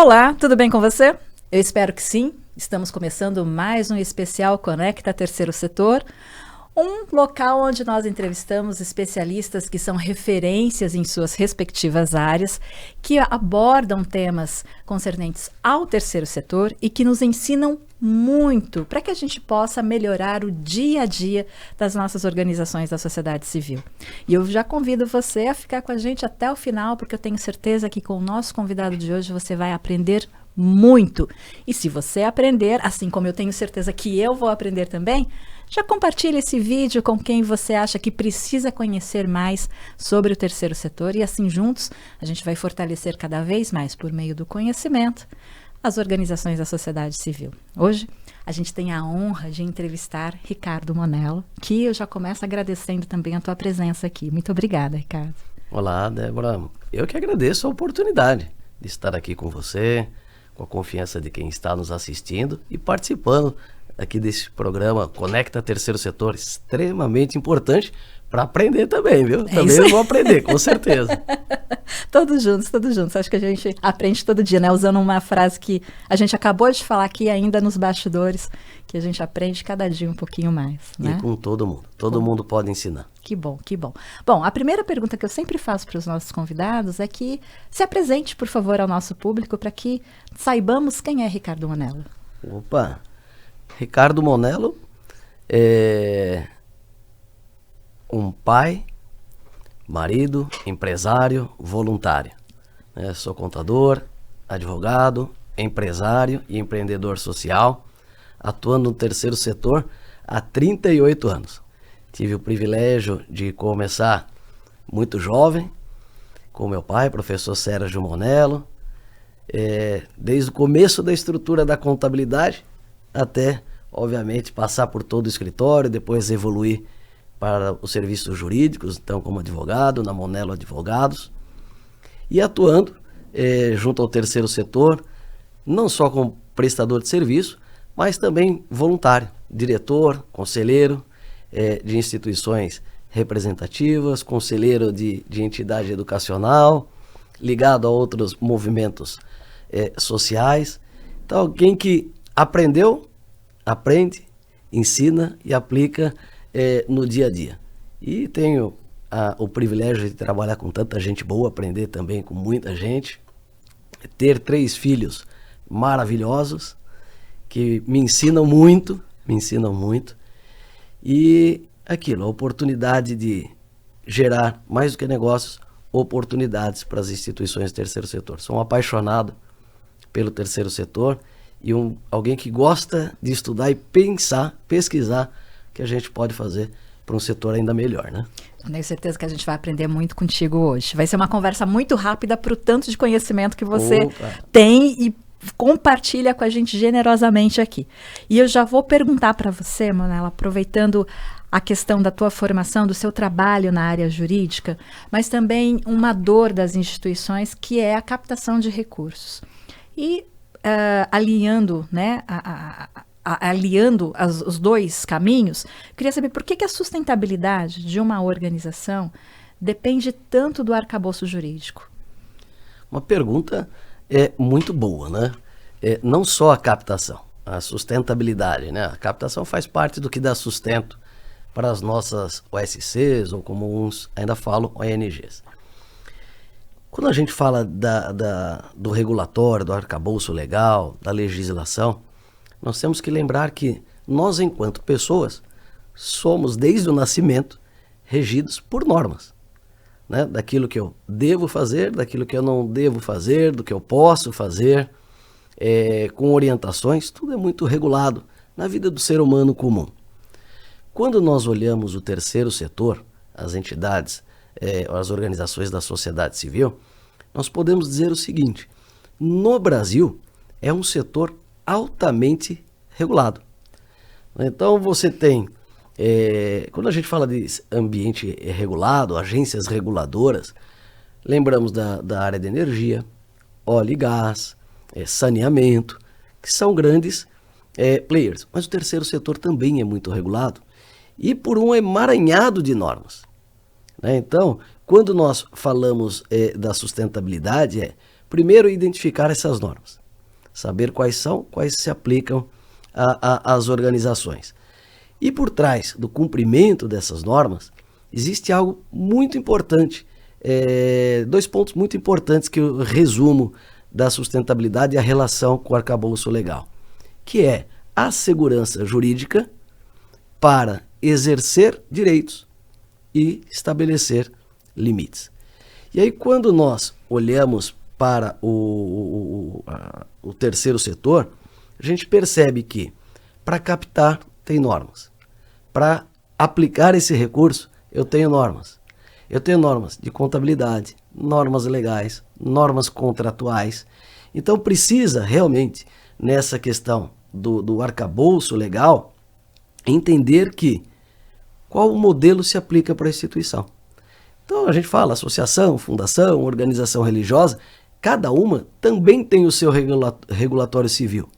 Olá, tudo bem com você? Eu espero que sim. Estamos começando mais um especial Conecta Terceiro Setor, um local onde nós entrevistamos especialistas que são referências em suas respectivas áreas, que abordam temas concernentes ao terceiro setor e que nos ensinam muito para que a gente possa melhorar o dia a dia das nossas organizações da sociedade civil. E eu já convido você a ficar com a gente até o final, porque eu tenho certeza que com o nosso convidado de hoje você vai aprender muito. E se você aprender, assim como eu tenho certeza que eu vou aprender também, já compartilhe esse vídeo com quem você acha que precisa conhecer mais sobre o terceiro setor e assim juntos a gente vai fortalecer cada vez mais por meio do conhecimento as organizações da sociedade civil. Hoje a gente tem a honra de entrevistar Ricardo Monello, que eu já começo agradecendo também a tua presença aqui. Muito obrigada, Ricardo. Olá, Débora. Eu que agradeço a oportunidade de estar aqui com você, com a confiança de quem está nos assistindo e participando aqui desse programa Conecta Terceiro Setor, extremamente importante para aprender também, viu? Também eu vou aprender, com certeza. Todos juntos. Acho que a gente aprende todo dia, né? Usando uma frase que a gente acabou de falar aqui ainda nos bastidores, que a gente aprende cada dia um pouquinho mais, né? E com todo mundo. Todo mundo pode ensinar. Que bom, que bom. Bom, a primeira pergunta que eu sempre faço para os nossos convidados é que se apresente, por favor, ao nosso público para que saibamos quem é Ricardo Monello. Opa! Ricardo Monello é um pai, marido, empresário, voluntário. Sou contador, advogado, empresário e empreendedor social, atuando no terceiro setor há 38 anos. Tive o privilégio de começar muito jovem, com meu pai, professor Sérgio Monello, desde o começo da estrutura da contabilidade até, obviamente, passar por todo o escritório, depois evoluir para os serviços jurídicos, então como advogado, na Monello Advogados, e atuando junto ao terceiro setor, não só como prestador de serviço, mas também voluntário, diretor, conselheiro de instituições representativas, conselheiro de entidade educacional, ligado a outros movimentos sociais. Então, alguém que aprendeu, aprende, ensina e aplica no dia a dia. E tenho o privilégio de trabalhar com tanta gente boa, aprender também com muita gente, ter 3 filhos maravilhosos que me ensinam muito, e aquilo, a oportunidade de gerar, mais do que negócios, oportunidades para as instituições do terceiro setor. Sou um apaixonado pelo terceiro setor e alguém que gosta de estudar e pesquisar o que a gente pode fazer para um setor ainda melhor, né? Eu tenho certeza que a gente vai aprender muito contigo hoje. Vai ser uma conversa muito rápida para o tanto de conhecimento que você tem e compartilha com a gente generosamente aqui. E eu já vou perguntar para você, Monello, aproveitando a questão da tua formação, do seu trabalho na área jurídica, mas também uma dor das instituições, que é a captação de recursos. E alinhando, né, aliando os dois caminhos, queria saber por que a sustentabilidade de uma organização depende tanto do arcabouço jurídico. Uma pergunta muito boa, né? Não só a captação, a sustentabilidade, né? A captação faz parte do que dá sustento para as nossas OSCs, ou como uns ainda falam, ONGs. Quando a gente fala do regulatório, do arcabouço legal, da legislação, nós temos que lembrar que nós, enquanto pessoas, somos, desde o nascimento, regidos por normas, né? Daquilo que eu devo fazer, daquilo que eu não devo fazer, do que eu posso fazer, com orientações, tudo é muito regulado na vida do ser humano comum. Quando nós olhamos o terceiro setor, as entidades, as organizações da sociedade civil, nós podemos dizer o seguinte: no Brasil é um setor altamente regulado. Então você tem, quando a gente fala de ambiente regulado, agências reguladoras, lembramos da área de energia, óleo e gás, saneamento, que são grandes players. Mas o terceiro setor também é muito regulado e por um emaranhado de normas, né? Então, quando nós falamos da sustentabilidade, Primeiro, identificar essas normas. Saber quais são, quais se aplicam às organizações. E por trás do cumprimento dessas normas, existe algo muito importante. Dois pontos muito importantes que eu resumo da sustentabilidade e a relação com o arcabouço legal, que é a segurança jurídica para exercer direitos e estabelecer limites. E aí, quando nós olhamos para o terceiro setor, a gente percebe que para captar tem normas. Para aplicar esse recurso, eu tenho normas. Eu tenho normas de contabilidade, normas legais, normas contratuais. Então precisa realmente, nessa questão do arcabouço legal, entender que qual modelo se aplica para a instituição. Então a gente fala associação, fundação, organização religiosa, cada uma também tem o seu regulatório civil.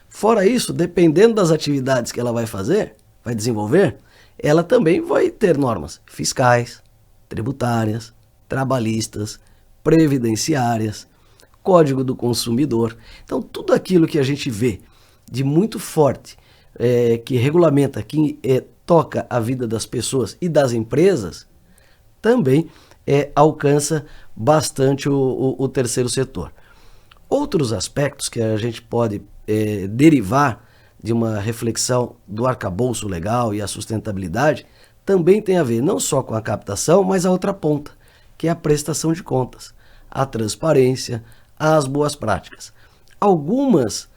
Fora isso, dependendo das atividades que ela vai fazer, vai desenvolver, ela também vai ter normas fiscais, tributárias, trabalhistas, previdenciárias, Código do Consumidor. Então tudo aquilo que a gente vê de muito forte, que regulamenta, que toca a vida das pessoas e das empresas, também alcança bastante o terceiro setor. Outros aspectos que a gente pode derivar de uma reflexão do arcabouço legal e a sustentabilidade também tem a ver não só com a captação, mas a outra ponta, que é a prestação de contas, a transparência, as boas práticas. Alguns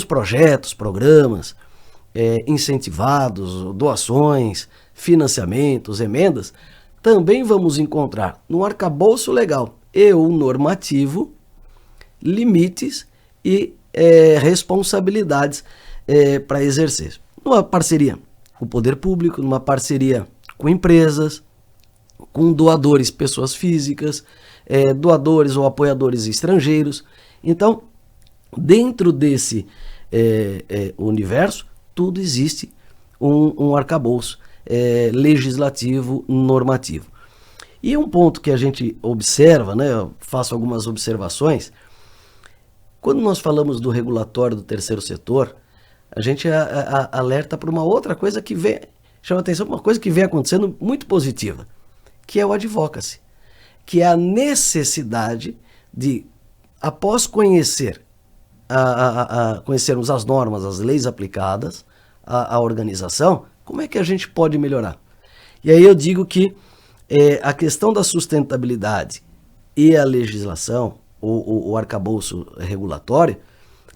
projetos, programas incentivados, doações, financiamentos, emendas, também vamos encontrar no arcabouço legal e o normativo limites e responsabilidades para exercer. Numa parceria com o poder público, numa parceria com empresas, com doadores, pessoas físicas, doadores ou apoiadores estrangeiros. Então, dentro desse universo, tudo existe um arcabouço legislativo normativo. E um ponto que a gente observa, né, eu faço algumas observações, quando nós falamos do regulatório do terceiro setor, a gente alerta para uma outra coisa que chama atenção para uma coisa que vem acontecendo muito positiva, que é o advocacy, que é a necessidade de, após conhecermos as normas, as leis aplicadas à organização, como é que a gente pode melhorar? E aí eu digo que a questão da sustentabilidade e a legislação, o arcabouço regulatório,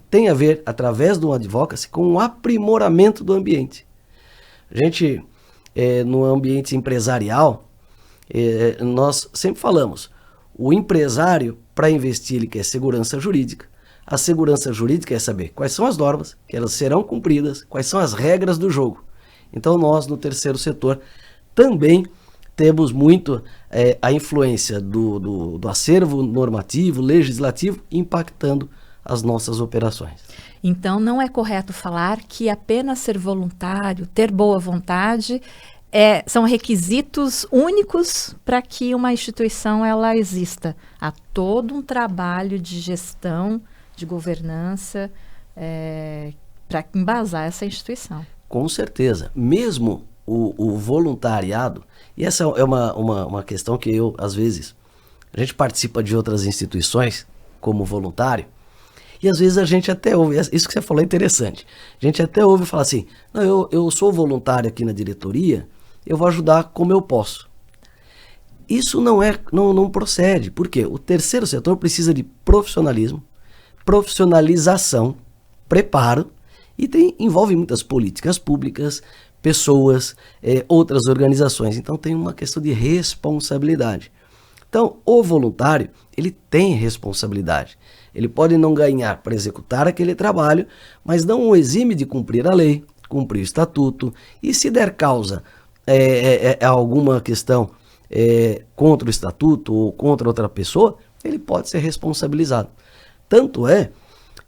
tem a ver, através do advocacy, com o aprimoramento do ambiente. A gente, no ambiente empresarial, nós sempre falamos, o empresário, para investir, ele quer segurança jurídica. A segurança jurídica é saber quais são as normas, que elas serão cumpridas, quais são as regras do jogo. Então nós, no terceiro setor, também temos muito a influência do acervo normativo, legislativo, impactando as nossas operações. Então não é correto falar que apenas ser voluntário, ter boa vontade, são requisitos únicos para que uma instituição ela exista. Há todo um trabalho de gestão, de governança, para embasar essa instituição. Com certeza. Mesmo o voluntariado, e essa é uma questão que às vezes, a gente participa de outras instituições como voluntário, e às vezes a gente até ouve, isso que você falou é interessante, a gente até ouve falar assim, não, eu sou voluntário aqui na diretoria, eu vou ajudar como eu posso. Isso não procede, porque o terceiro setor precisa de profissionalismo, profissionalização, preparo, e envolve muitas políticas públicas, pessoas, outras organizações. Então tem uma questão de responsabilidade. Então o voluntário, ele tem responsabilidade. Ele pode não ganhar para executar aquele trabalho, mas não o exime de cumprir a lei, cumprir o estatuto, e se der causa a alguma questão contra o estatuto ou contra outra pessoa, ele pode ser responsabilizado. Tanto é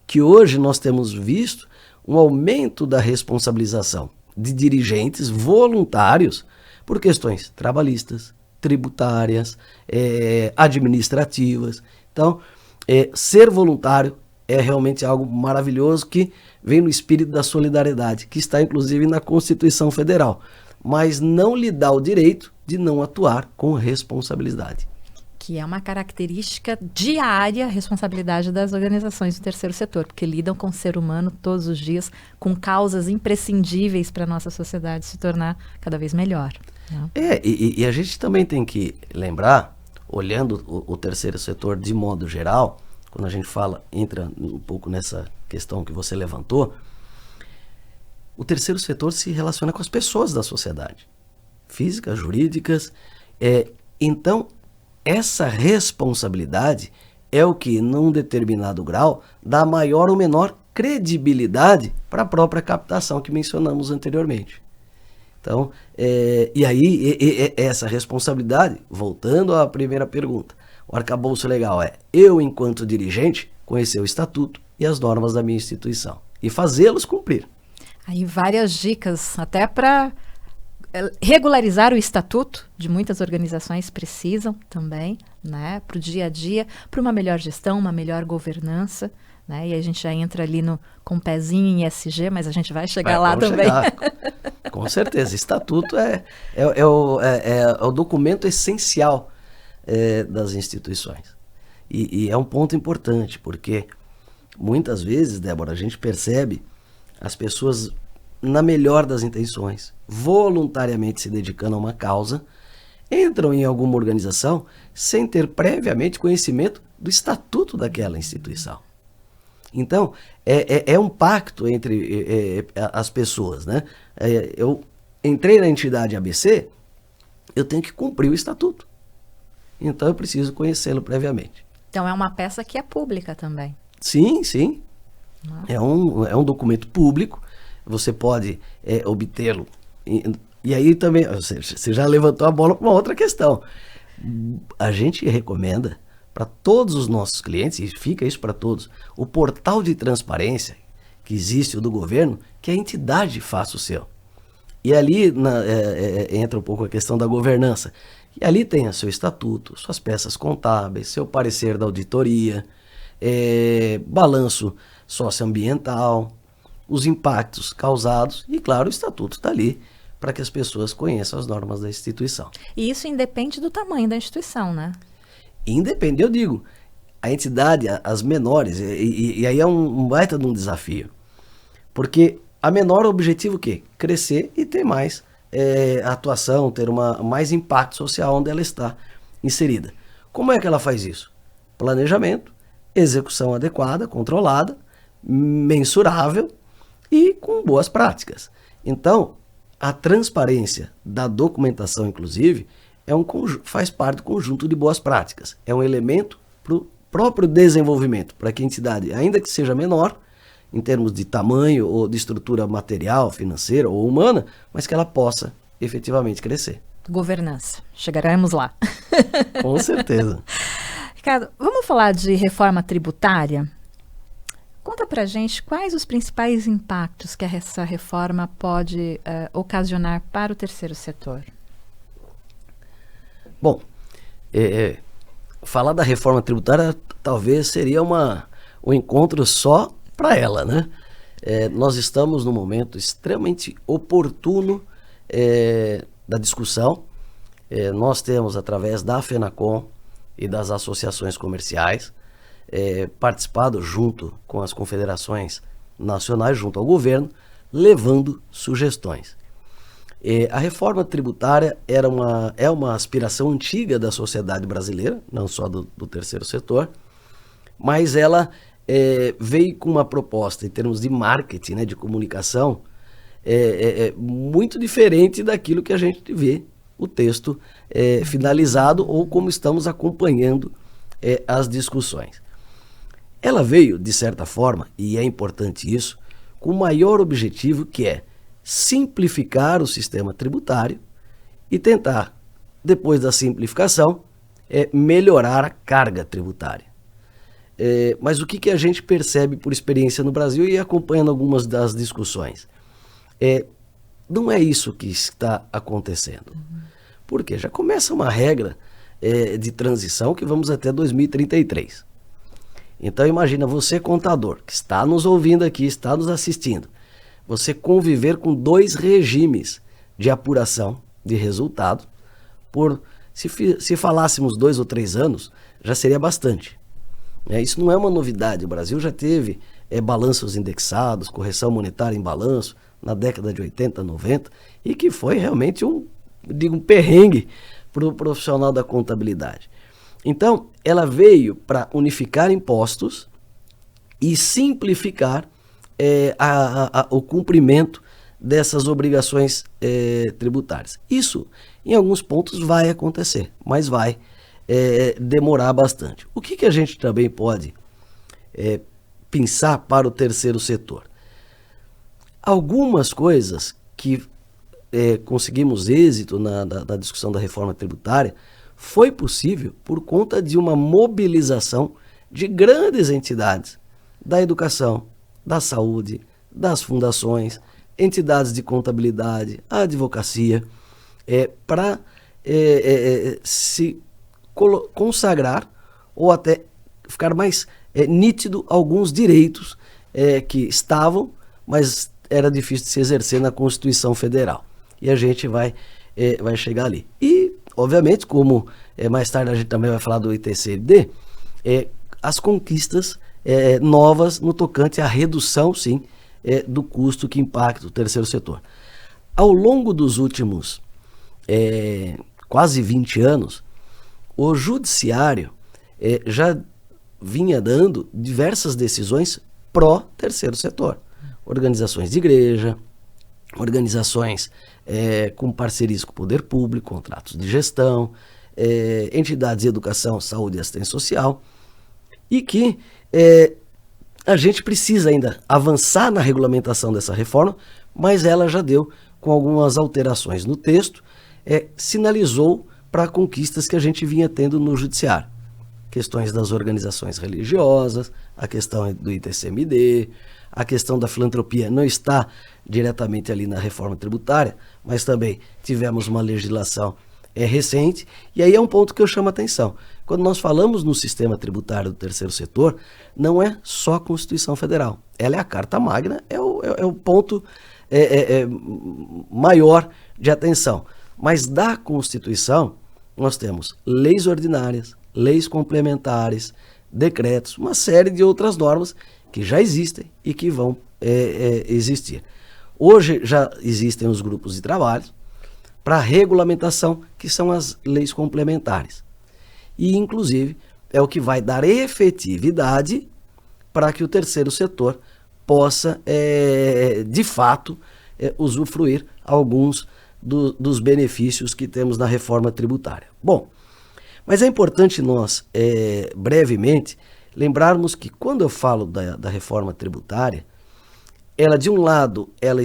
que hoje nós temos visto um aumento da responsabilização de dirigentes voluntários por questões trabalhistas, tributárias, administrativas. Então, ser voluntário é realmente algo maravilhoso que vem no espírito da solidariedade, que está inclusive na Constituição Federal, mas não lhe dá o direito de não atuar com responsabilidade. Que é uma característica diária, responsabilidade das organizações do terceiro setor, porque lidam com o ser humano todos os dias, com causas imprescindíveis para a nossa sociedade se tornar cada vez melhor. Né? E a gente também tem que lembrar, olhando o terceiro setor de modo geral, quando a gente entra um pouco nessa questão que você levantou, o terceiro setor se relaciona com as pessoas da sociedade, físicas, jurídicas. Então, essa responsabilidade é o que, num determinado grau, dá maior ou menor credibilidade para a própria captação que mencionamos anteriormente. Então, e aí, essa responsabilidade, voltando à primeira pergunta, o arcabouço legal eu, enquanto dirigente, conhecer o estatuto e as normas da minha instituição e fazê-los cumprir. Aí várias dicas, até para regularizar o estatuto, de muitas organizações precisam também, né, para o dia a dia, para uma melhor gestão, uma melhor governança, né, e a gente já entra ali com um pezinho em ESG, mas a gente vai chegar lá também. Com certeza, estatuto é o documento essencial das instituições. E é um ponto importante, porque muitas vezes, Débora, a gente percebe as pessoas, na melhor das intenções, voluntariamente se dedicando a uma causa, entram em alguma organização sem ter previamente conhecimento do estatuto daquela instituição. Então, é um pacto entre as pessoas, né? Eu entrei na entidade ABC, eu tenho que cumprir o estatuto. Então, eu preciso conhecê-lo previamente. Então, é uma peça que é pública também. Sim, sim. É um documento público. Você pode obtê-lo. E aí também, você já levantou a bola para uma outra questão. A gente recomenda para todos os nossos clientes, e fica isso para todos, o portal de transparência que existe, o do governo, que a entidade faça o seu. E ali entra um pouco a questão da governança. E ali tem o seu estatuto, suas peças contábeis, seu parecer da auditoria, balanço socioambiental, os impactos causados e, claro, o estatuto está ali para que as pessoas conheçam as normas da instituição. E isso independe do tamanho da instituição, né? Independe, eu digo, a entidade, as menores, e aí é um baita de um desafio, porque a menor objetivo o quê? Crescer e ter mais atuação, ter mais impacto social onde ela está inserida. Como é que ela faz isso? Planejamento, execução adequada, controlada, mensurável e com boas práticas. Então, a transparência da documentação, inclusive, faz parte do conjunto de boas práticas. É um elemento para o próprio desenvolvimento, para que a entidade, ainda que seja menor, em termos de tamanho ou de estrutura material, financeira ou humana, mas que ela possa efetivamente crescer. Governança. Chegaremos lá. Com certeza. Ricardo, vamos falar de reforma tributária? Conta pra gente quais os principais impactos que essa reforma pode ocasionar para o terceiro setor. Bom, falar da reforma tributária talvez seria um encontro só para ela, né? Nós estamos num momento extremamente oportuno da discussão. Nós temos, através da FENACON e das associações comerciais, participado junto com as confederações nacionais, junto ao governo, levando sugestões. A reforma tributária é uma aspiração antiga da sociedade brasileira, não só do terceiro setor, mas ela veio com uma proposta em termos de marketing, né, de comunicação, muito diferente daquilo que a gente vê o texto finalizado ou como estamos acompanhando as discussões. Ela veio, de certa forma, e é importante isso, com o maior objetivo, que é simplificar o sistema tributário e tentar, depois da simplificação, melhorar a carga tributária. Mas o que a gente percebe por experiência no Brasil e acompanhando algumas das discussões? Não é isso que está acontecendo. Por quê? Já começa uma regra de transição que vamos até 2033. Então imagina você, contador, que está nos ouvindo aqui, está nos assistindo, você conviver com 2 regimes de apuração de resultado se falássemos 2 ou 3 anos, já seria bastante. Isso não é uma novidade. O Brasil já teve balanços indexados, correção monetária em balanço, na década de 80, 90, e que foi realmente um perrengue para o profissional da contabilidade. Então, ela veio para unificar impostos e simplificar o cumprimento dessas obrigações tributárias. Isso, em alguns pontos, vai acontecer, mas vai demorar bastante. O que a gente também pode pensar para o terceiro setor? Algumas coisas que conseguimos êxito na discussão da reforma tributária foi possível por conta de uma mobilização de grandes entidades da educação, da saúde, das fundações, entidades de contabilidade, a advocacia, para se consagrar ou até ficar mais nítido alguns direitos que estavam, mas era difícil de se exercer na Constituição Federal. E a gente vai chegar ali. E, obviamente, como mais tarde a gente também vai falar do ITCMD, as conquistas novas no tocante à redução, sim, do custo que impacta o terceiro setor. Ao longo dos últimos quase 20 anos, o judiciário já vinha dando diversas decisões pró-terceiro setor. Organizações de igreja, organizações com parcerias com o poder público, contratos de gestão, entidades de educação, saúde e assistência social, e que a gente precisa ainda avançar na regulamentação dessa reforma, mas ela já deu com algumas alterações no texto, sinalizou para conquistas que a gente vinha tendo no judiciário. Questões das organizações religiosas, a questão do ITCMD, a questão da filantropia não está diretamente ali na reforma tributária, mas também tivemos uma legislação recente, e aí é um ponto que eu chamo a atenção. Quando nós falamos no sistema tributário do terceiro setor, não é só a Constituição Federal, ela é a Carta Magna, é o ponto maior de atenção. Mas da Constituição, nós temos leis ordinárias, leis complementares, decretos, uma série de outras normas que já existem e que vão existir. Hoje já existem os grupos de trabalho para regulamentação, que são as leis complementares. E, inclusive, é o que vai dar efetividade para que o terceiro setor possa, de fato, usufruir alguns dos benefícios que temos na reforma tributária. Bom, mas é importante nós, brevemente, lembrarmos que quando eu falo da reforma tributária, ela, de um lado, ela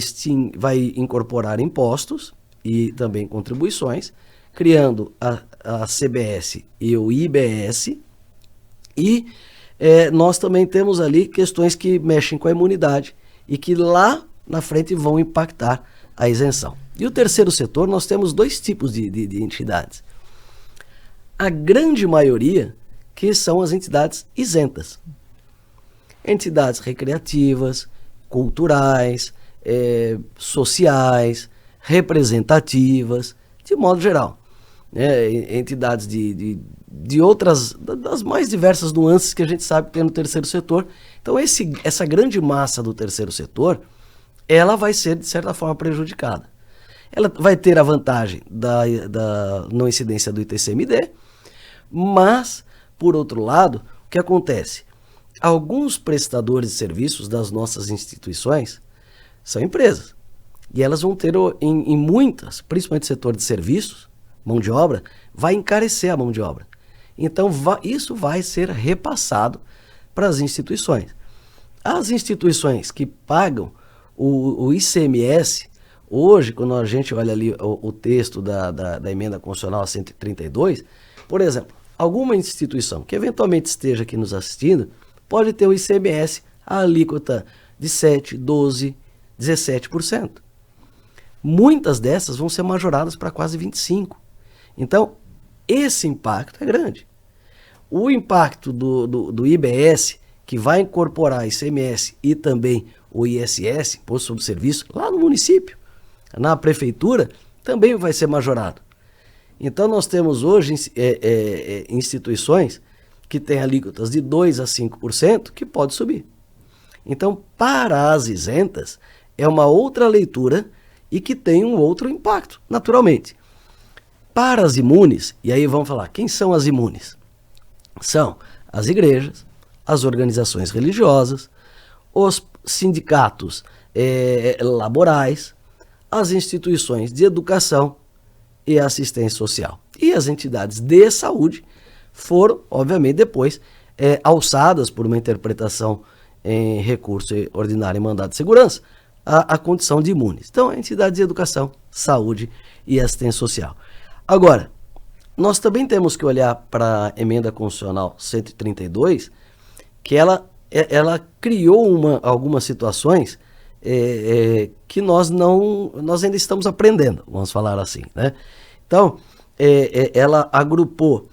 vai incorporar impostos e também contribuições, criando a CBS e o IBS, e nós também temos ali questões que mexem com a imunidade e que lá na frente vão impactar a isenção. E o terceiro setor, nós temos 2 tipos de entidades. A grande maioria, que são as entidades isentas. Entidades recreativas, culturais, sociais, representativas, de modo geral. Entidades de outras, das mais diversas nuances que a gente sabe que tem no terceiro setor. Então essa grande massa do terceiro setor, ela vai ser, de certa forma, prejudicada. Ela vai ter a vantagem da não incidência do ITCMD, mas, por outro lado, o que acontece? Alguns prestadores de serviços das nossas instituições são empresas. E elas vão ter, em muitas, principalmente no setor de serviços, mão de obra, vai encarecer a mão de obra. Então, isso vai ser repassado para as instituições. As instituições que pagam o ICMS, hoje, quando a gente olha ali o texto da emenda constitucional 132, por exemplo, alguma instituição que eventualmente esteja aqui nos assistindo, pode ter o ICMS, a alíquota de 7%, 12%, 17%. Muitas dessas vão ser majoradas para quase 25%. Então, esse impacto é grande. O impacto do IBS, que vai incorporar ICMS e também o ISS, Imposto sobre Serviço, lá no município, na prefeitura, também vai ser majorado. Então, nós temos hoje instituições que têm alíquotas de 2% a 5% que pode subir. Então, para as isentas, é uma outra leitura e que tem um outro impacto, naturalmente. Para as imunes, e aí vamos falar, quem são as imunes? São as igrejas, as organizações religiosas, os sindicatos laborais, as instituições de educação e assistência social. E as entidades de saúde foram, obviamente, depois alçadas por uma interpretação em recurso ordinário e mandado de segurança, a condição de imunes. Então, entidades de educação, saúde e assistência social. Agora, nós também temos que olhar para a emenda constitucional 132, que ela criou algumas situações que nós ainda estamos aprendendo, vamos falar assim, né? Então, ela agrupou,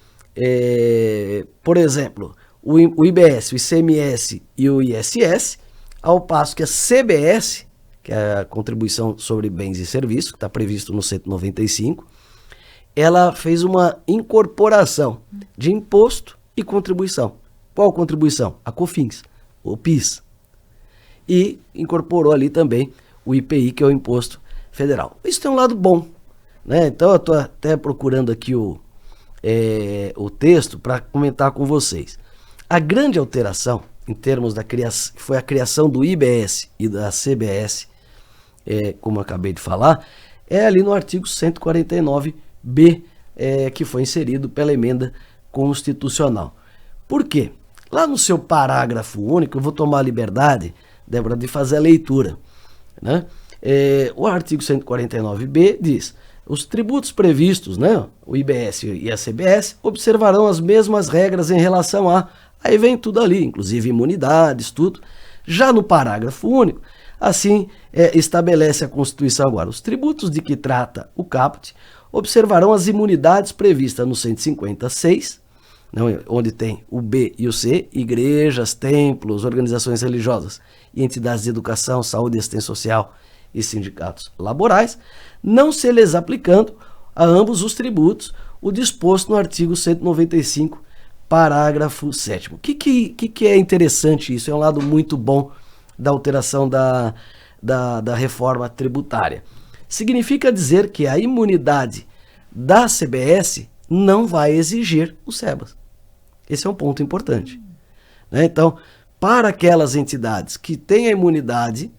por exemplo, o IBS, o ICMS e o ISS, ao passo que a CBS, que é a Contribuição sobre Bens e Serviços, que está previsto no 195, ela fez uma incorporação de imposto e contribuição. Qual contribuição? A COFINS, o PIS. E incorporou ali também o IPI, que é o Imposto Federal. Isso tem um lado bom, né? Então eu estou até procurando aqui o texto para comentar com vocês. A grande alteração, em termos da criação, foi a criação do IBS e da CBS, como eu acabei de falar, é ali no artigo 149B, que foi inserido pela emenda constitucional. Por quê? Lá no seu parágrafo único, eu vou tomar a liberdade, Débora, de fazer a leitura, né? O artigo 149B diz: os tributos previstos, né, o IBS e a CBS, observarão as mesmas regras em relação a... Aí vem tudo ali, inclusive imunidades, tudo. Já no parágrafo único, assim estabelece a Constituição agora: os tributos de que trata o caput observarão as imunidades previstas no 156, onde tem o B e o C, igrejas, templos, organizações religiosas e entidades de educação, saúde e assistência social e sindicatos laborais, não se lhes aplicando a ambos os tributos o disposto no artigo 195, parágrafo 7º. O que é interessante isso? É um lado muito bom da alteração da reforma tributária. Significa dizer que a imunidade da CBS não vai exigir o SEBAS. Esse é um ponto importante, né? Então, para aquelas entidades que têm a imunidade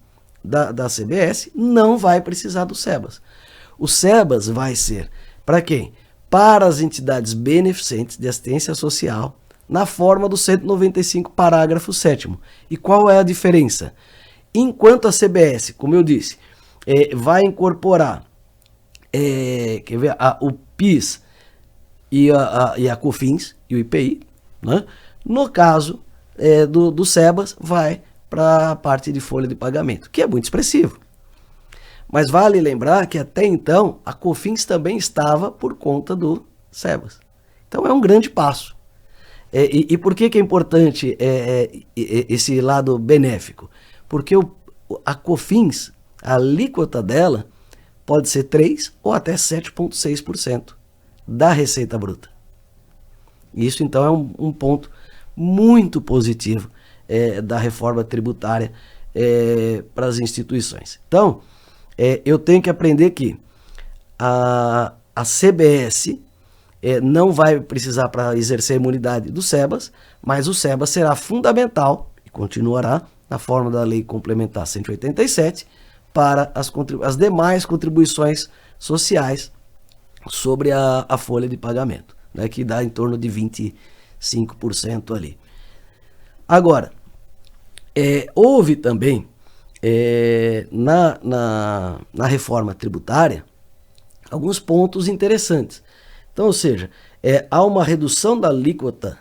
da CBS, não vai precisar do SEBAS. O SEBAS vai ser para quem? Para as entidades beneficentes de assistência social, na forma do 195, parágrafo 7º. E qual é a diferença? Enquanto a CBS, como eu disse, vai incorporar o PIS e a COFINS e o IPI, né? No caso do SEBAS, vai para a parte de folha de pagamento, que é muito expressivo. Mas vale lembrar que até então a COFINS também estava por conta do SEBAS. Então é um grande passo. E por que é importante esse lado benéfico? Porque a COFINS, a alíquota dela, pode ser 3% ou até 7,6% da receita bruta. Isso então é um ponto muito positivo da reforma tributária para as instituições. Então, eu tenho que aprender que a CBS não vai precisar para exercer a imunidade do SEBAS, mas o SEBAS será fundamental e continuará na forma da Lei Complementar 187 para as demais contribuições sociais sobre a folha de pagamento, né, que dá em torno de 25% ali. Agora, houve também na reforma tributária alguns pontos interessantes. Então, ou seja, há uma redução da alíquota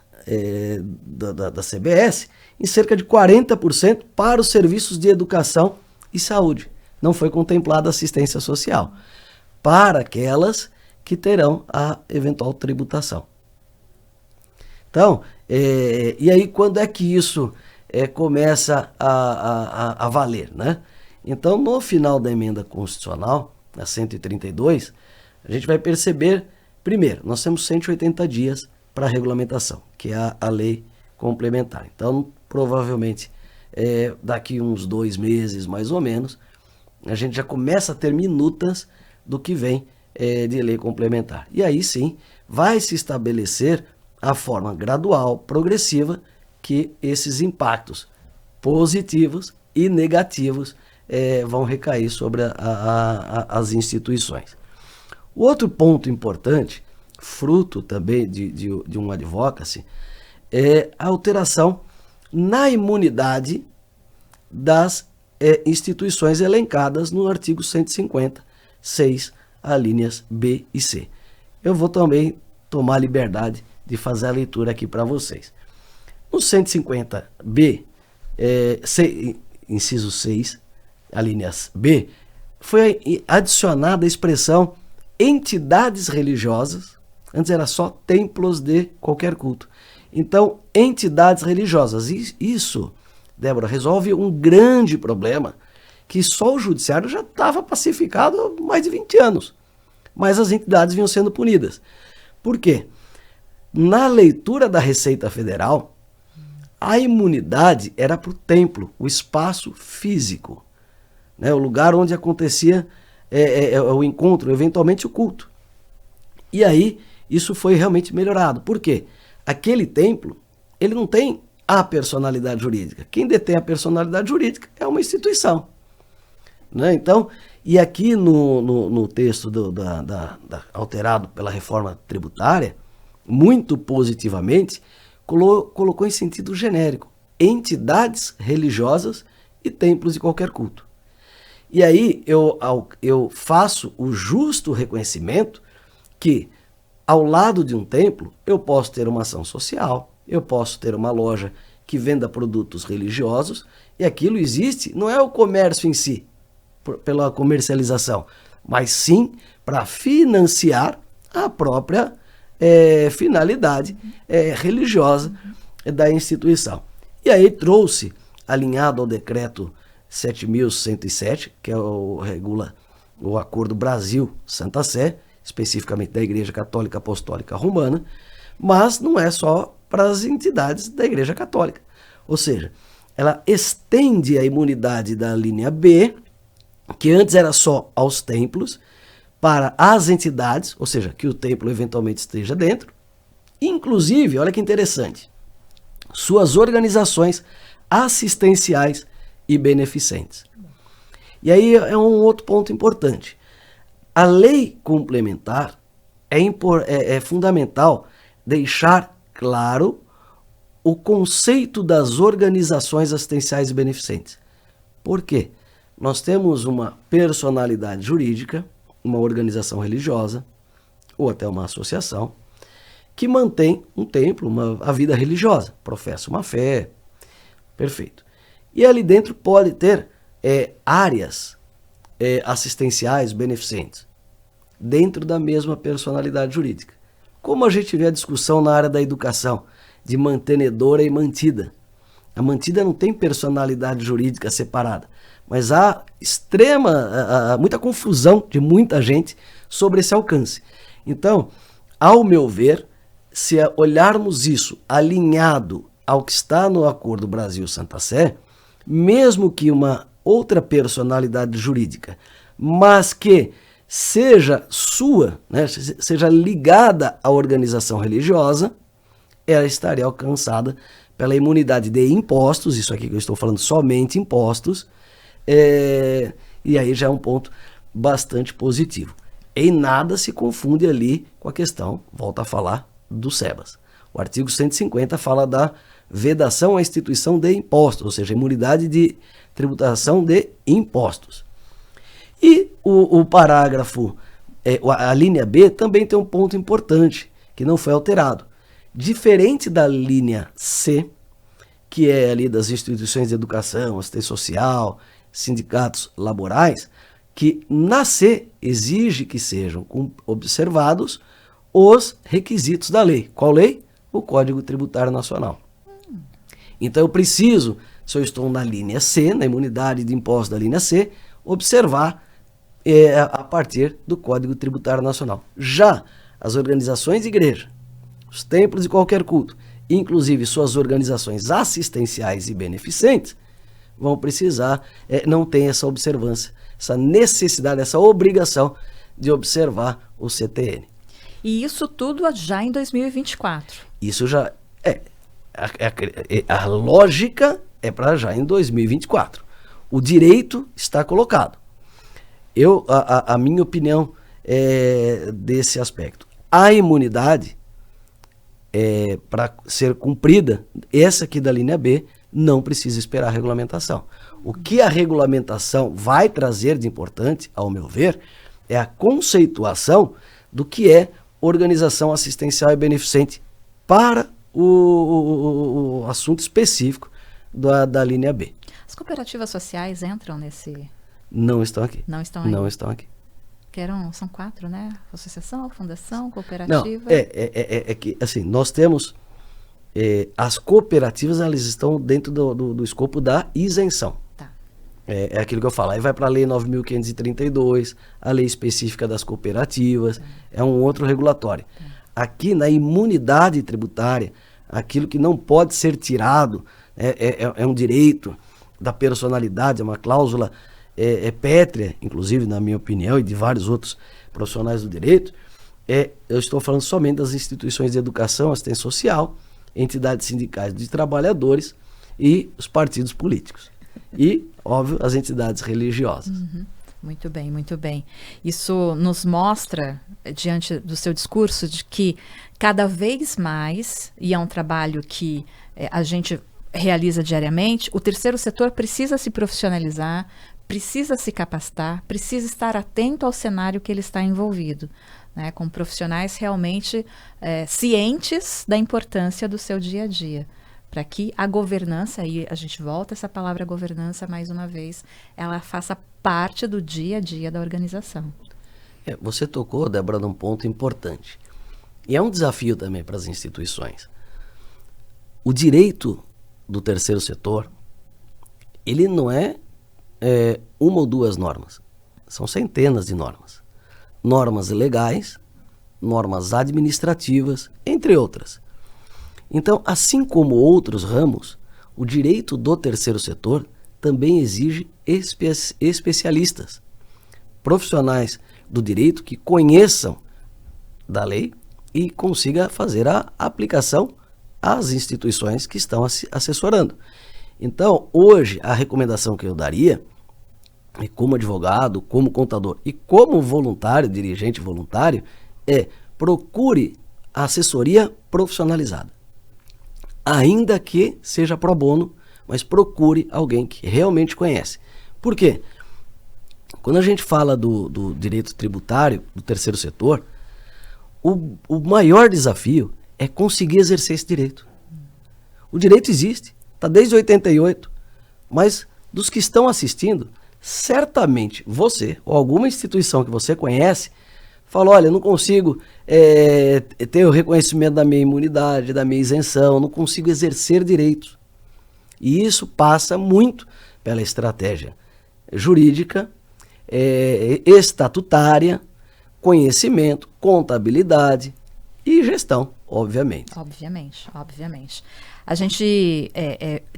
da CBS em cerca de 40% para os serviços de educação e saúde. Não foi contemplada assistência social. Para aquelas que terão a eventual tributação. Então, e aí quando é que isso começa a valer, né? Então, no final da emenda constitucional, na 132, a gente vai perceber, primeiro, nós temos 180 dias para regulamentação, que é a lei complementar. Então, provavelmente, daqui uns 2 meses, mais ou menos, a gente já começa a ter minutas do que vem de lei complementar. E aí sim, vai se estabelecer a forma gradual, progressiva, que esses impactos positivos e negativos vão recair sobre as instituições. O outro ponto importante, fruto também de um advocacy, é a alteração na imunidade das instituições elencadas no artigo 150, 6, alíneas B e C. Eu vou também tomar a liberdade de fazer a leitura aqui para vocês. No 150B, inciso 6, alíneas B, foi adicionada a expressão entidades religiosas, antes era só templos de qualquer culto. Então, entidades religiosas, isso, Débora, resolve um grande problema que só o judiciário já estava pacificado há mais de 20 anos, mas as entidades vinham sendo punidas. Por quê? Na leitura da Receita Federal, a imunidade era para o templo, o espaço físico, né, o lugar onde acontecia o encontro, eventualmente o culto. E aí, isso foi realmente melhorado. Por quê? Aquele templo, ele não tem a personalidade jurídica. Quem detém a personalidade jurídica é uma instituição. Né? Então, e aqui no texto alterado pela reforma tributária, muito positivamente, colocou em sentido genérico entidades religiosas e templos de qualquer culto. E aí eu faço o justo reconhecimento que, ao lado de um templo, eu posso ter uma ação social, eu posso ter uma loja que venda produtos religiosos, e aquilo existe, não é o comércio em si, pela comercialização, mas sim para financiar a própria finalidade religiosa da instituição. E aí trouxe, alinhado ao decreto 7.107, que regula o Acordo Brasil-Santa Sé, especificamente da Igreja Católica Apostólica Romana, mas não é só para as entidades da Igreja Católica. Ou seja, ela estende a imunidade da linha B, que antes era só aos templos, para as entidades, ou seja, que o templo eventualmente esteja dentro, inclusive, olha que interessante, suas organizações assistenciais e beneficentes. E aí é um outro ponto importante. A lei complementar é fundamental deixar claro o conceito das organizações assistenciais e beneficentes. Por quê? Nós temos uma personalidade jurídica, uma organização religiosa, ou até uma associação, que mantém um templo, a vida religiosa, professa uma fé, perfeito. E ali dentro pode ter áreas assistenciais, beneficentes, dentro da mesma personalidade jurídica. Como a gente vê a discussão na área da educação, de mantenedora e mantida. A mantida não tem personalidade jurídica separada, mas há muita confusão de muita gente sobre esse alcance. Então, ao meu ver, se olharmos isso alinhado ao que está no Acordo Brasil-Santa Sé, mesmo que uma outra personalidade jurídica, mas que seja sua, né, seja ligada à organização religiosa, ela estaria alcançada pela imunidade de impostos, isso aqui que eu estou falando somente impostos, e aí já é um ponto bastante positivo. Em nada se confunde ali com a questão, volta a falar, do SEBAS. O artigo 150 fala da vedação à instituição de impostos, ou seja, imunidade de tributação de impostos. E o parágrafo, a linha B, também tem um ponto importante, que não foi alterado. Diferente da linha C, que é ali das instituições de educação, assistência social, sindicatos laborais, que na C exige que sejam observados os requisitos da lei. Qual lei? O Código Tributário Nacional. Então eu preciso, se eu estou na linha C, na imunidade de impostos da linha C, observar a partir do Código Tributário Nacional. Já as organizações de igreja, os templos de qualquer culto, inclusive suas organizações assistenciais e beneficentes, vão precisar, não tem essa observância, essa necessidade, essa obrigação de observar o CTN. E isso tudo já em 2024? Isso já a lógica é para já em 2024. O direito está colocado. A minha opinião é desse aspecto. A imunidade, para ser cumprida, essa aqui da linha B, não precisa esperar a regulamentação. O que a regulamentação vai trazer de importante, ao meu ver, é a conceituação do que é organização assistencial e beneficente para o assunto específico da linha B. As cooperativas sociais entram nesse... Não estão aqui. Não estão aí? Não estão aqui. São 4, né? Associação, fundação, cooperativa... Não, é que, assim, nós temos... as cooperativas, elas estão dentro do escopo da isenção. Tá. É aquilo que eu falo. Aí vai para a Lei 9.532, a lei específica das cooperativas, é um outro regulatório. Aqui na imunidade tributária, aquilo que não pode ser tirado, é um direito da personalidade, é uma cláusula pétrea, inclusive na minha opinião e de vários outros profissionais do direito, eu estou falando somente das instituições de educação, assistência social, entidades sindicais de trabalhadores e os partidos políticos. E, óbvio, as entidades religiosas. Uhum. Muito bem, muito bem. Isso nos mostra, diante do seu discurso, de que cada vez mais, e é um trabalho que a gente realiza diariamente, o terceiro setor precisa se profissionalizar, precisa se capacitar, precisa estar atento ao cenário que ele está envolvido, né, com profissionais realmente cientes da importância do seu dia a dia, para que a governança, aí a gente volta essa palavra governança mais uma vez, ela faça parte do dia a dia da organização. Você tocou, Débora, num ponto importante. E é um desafio também para as instituições. O direito do terceiro setor, ele não é uma ou duas normas. São centenas de normas. Normas legais, normas administrativas, entre outras. Então, assim como outros ramos, o direito do terceiro setor também exige especialistas, profissionais do direito que conheçam da lei e consiga fazer a aplicação às instituições que estão assessorando. Então, hoje, a recomendação que eu daria, como advogado, como contador e como voluntário, dirigente voluntário, procure a assessoria profissionalizada. Ainda que seja pro bono, mas procure alguém que realmente conhece. Por quê? Quando a gente fala do direito tributário, do terceiro setor, o maior desafio é conseguir exercer esse direito. O direito existe, está desde 88, mas dos que estão assistindo, certamente você ou alguma instituição que você conhece fala, olha, eu não consigo ter o reconhecimento da minha imunidade, da minha isenção, não consigo exercer direitos. E isso passa muito pela estratégia jurídica, estatutária, conhecimento, contabilidade e gestão, obviamente. Obviamente. A gente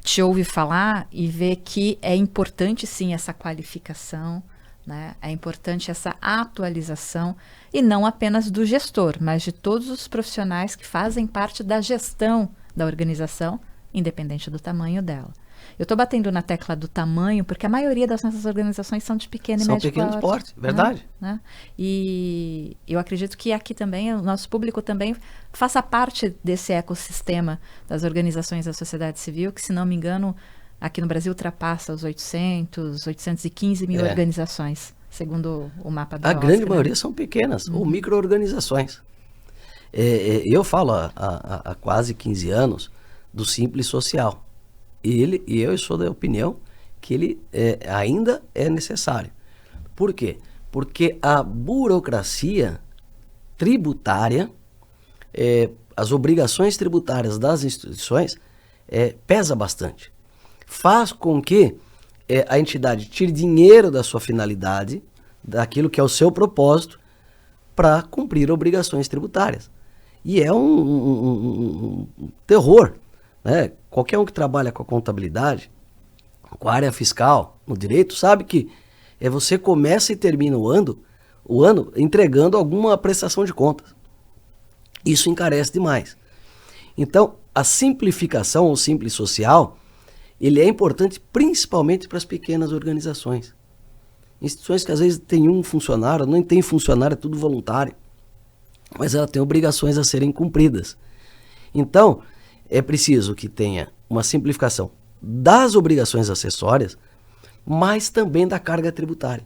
te ouve falar e vê que é importante sim essa qualificação, né? É importante essa atualização, e não apenas do gestor, mas de todos os profissionais que fazem parte da gestão da organização, independente do tamanho dela. Eu estou batendo na tecla do tamanho, porque a maioria das nossas organizações são de pequeno e médio porte, verdade. Né? E eu acredito que aqui também, o nosso público também faça parte desse ecossistema das organizações da sociedade civil, que, se não me engano, aqui no Brasil ultrapassa os 815 mil organizações, segundo o mapa da OSCE. A grande maioria né? são pequenas ou micro-organizações. Eu falo há quase 15 anos do Simples Social. E eu sou da opinião que ele ainda é necessário. Por quê? Porque a burocracia tributária, as obrigações tributárias das instituições, pesa bastante. Faz com que a entidade tire dinheiro da sua finalidade, daquilo que é o seu propósito, para cumprir obrigações tributárias. E é um terror, né? Qualquer um que trabalha com a contabilidade, com a área fiscal, no direito, sabe que você começa e termina o ano entregando alguma prestação de contas. Isso encarece demais. Então, a simplificação ou simples social, ele é importante principalmente para as pequenas organizações. Instituições que às vezes tem um funcionário, não tem funcionário, é tudo voluntário, mas ela tem obrigações a serem cumpridas. Então, é preciso que tenha uma simplificação das obrigações acessórias, mas também da carga tributária.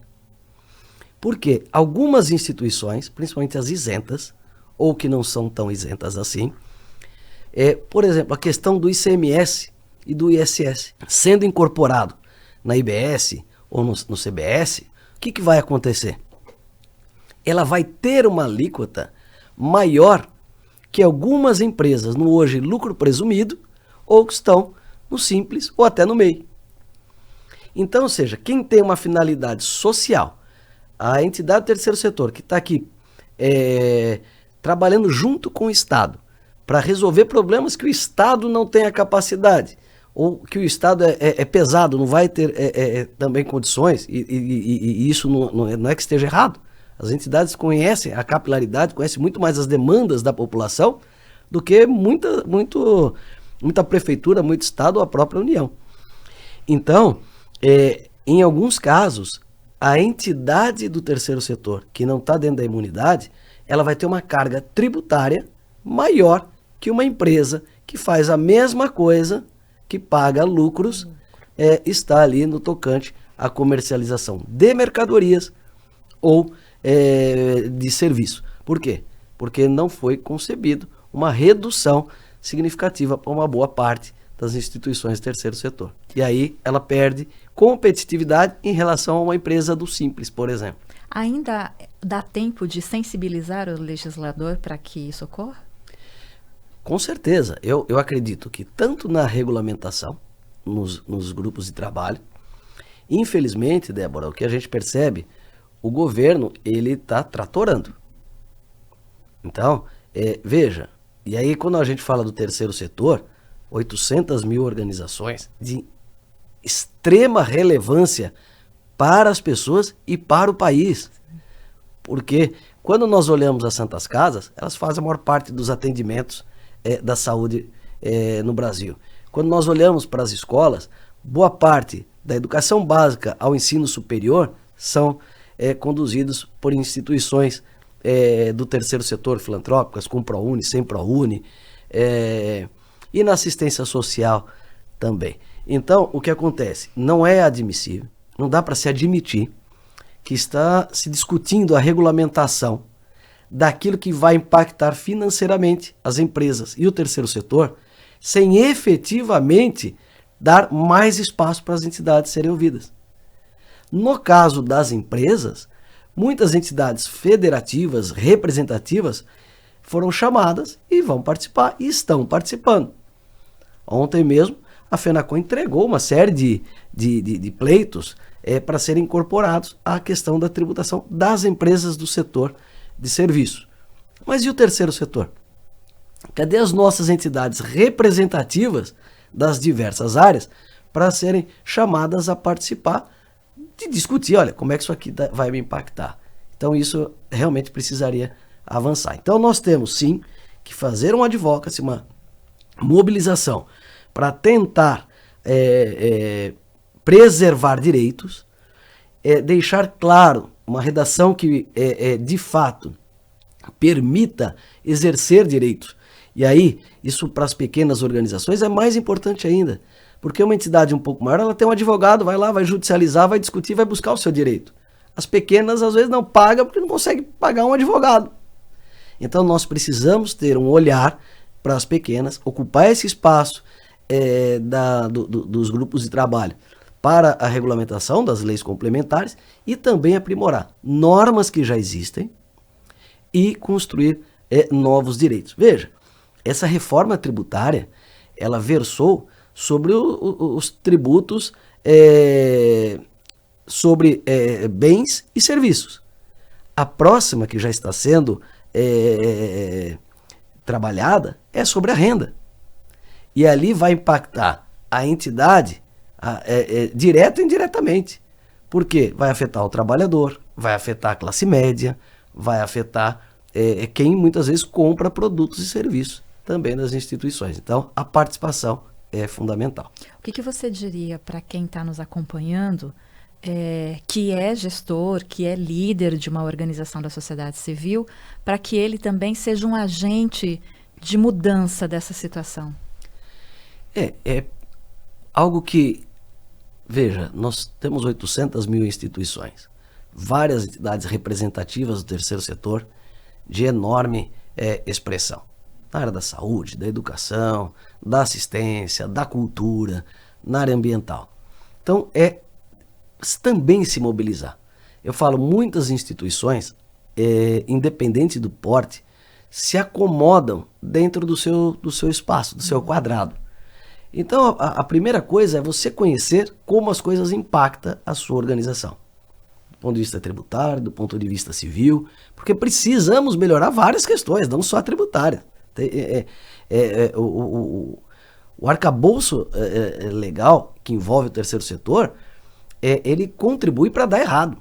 Porque algumas instituições, principalmente as isentas, ou que não são tão isentas assim, por exemplo, a questão do ICMS e do ISS, sendo incorporado na IBS ou no CBS, o que vai acontecer? Ela vai ter uma alíquota maior que algumas empresas no hoje lucro presumido ou que estão no simples ou até no MEI. Então, ou seja, quem tem uma finalidade social, a entidade do terceiro setor que está aqui trabalhando junto com o Estado para resolver problemas que o Estado não tem a capacidade, ou que o Estado é pesado, não vai ter também condições, e isso não é que esteja errado. As entidades conhecem a capilaridade, conhecem muito mais as demandas da população do que muita prefeitura, muito Estado ou a própria União. Então, em alguns casos, a entidade do terceiro setor, que não está dentro da imunidade, ela vai ter uma carga tributária maior que uma empresa que faz a mesma coisa, que paga lucros, está ali no tocante à comercialização de mercadorias ou de serviço. Por quê? Porque não foi concebido uma redução significativa para uma boa parte das instituições do terceiro setor. E aí ela perde competitividade em relação a uma empresa do Simples, por exemplo. Ainda dá tempo de sensibilizar o legislador para que isso ocorra? Com certeza. Eu acredito que tanto na regulamentação, nos grupos de trabalho, infelizmente, Débora, o que a gente percebe, o governo, ele está tratorando. Então, veja, e aí quando a gente fala do terceiro setor, 800 mil organizações de extrema relevância para as pessoas e para o país. Porque quando nós olhamos as Santas Casas, elas fazem a maior parte dos atendimentos da saúde no Brasil. Quando nós olhamos para as escolas, boa parte da educação básica ao ensino superior são conduzidos por instituições do terceiro setor, filantrópicas, com ProUni, sem ProUni, e na assistência social também. Então, o que acontece? Não é admissível, não dá para se admitir que está se discutindo a regulamentação daquilo que vai impactar financeiramente as empresas e o terceiro setor, sem efetivamente dar mais espaço para as entidades serem ouvidas. No caso das empresas, muitas entidades federativas, representativas, foram chamadas e vão participar e estão participando. Ontem mesmo, a FENACON entregou uma série de pleitos para serem incorporados à questão da tributação das empresas do setor de serviço. Mas e o terceiro setor? Cadê as nossas entidades representativas das diversas áreas para serem chamadas a participar de discutir, olha, como é que isso aqui vai me impactar? Então isso realmente precisaria avançar. Então nós temos sim que fazer um advocacy, uma mobilização para tentar preservar direitos, deixar claro uma redação que de fato permita exercer direitos. E aí, isso para as pequenas organizações é mais importante ainda, porque uma entidade um pouco maior, ela tem um advogado, vai lá, vai judicializar, vai discutir, vai buscar o seu direito. As pequenas, às vezes, não pagam porque não conseguem pagar um advogado. Então, nós precisamos ter um olhar para as pequenas, ocupar esse espaço dos grupos de trabalho, para a regulamentação das leis complementares e também aprimorar normas que já existem e construir novos direitos. Veja, essa reforma tributária, ela versou sobre os tributos sobre bens e serviços. A próxima, que já está sendo trabalhada, é sobre a renda. E ali vai impactar a entidade direto e indiretamente. Por quê? Vai afetar o trabalhador, vai afetar a classe média, vai afetar quem muitas vezes compra produtos e serviços também das instituições. Então, a participação é fundamental. O que você diria para quem está nos acompanhando, que é gestor, que é líder de uma organização da sociedade civil, para que ele também seja um agente de mudança dessa situação? É algo que, veja, nós temos 800 mil instituições, várias entidades representativas do terceiro setor de enorme expressão. Na área da saúde, da educação, da assistência, da cultura, na área ambiental. Então, também se mobilizar. Eu falo, muitas instituições, independente do porte, se acomodam dentro do seu espaço, do seu quadrado. Então, a primeira coisa é você conhecer como as coisas impactam a sua organização. Do ponto de vista tributário, do ponto de vista civil, porque precisamos melhorar várias questões, não só a tributária. O arcabouço legal que envolve o terceiro setor, ele contribui para dar errado.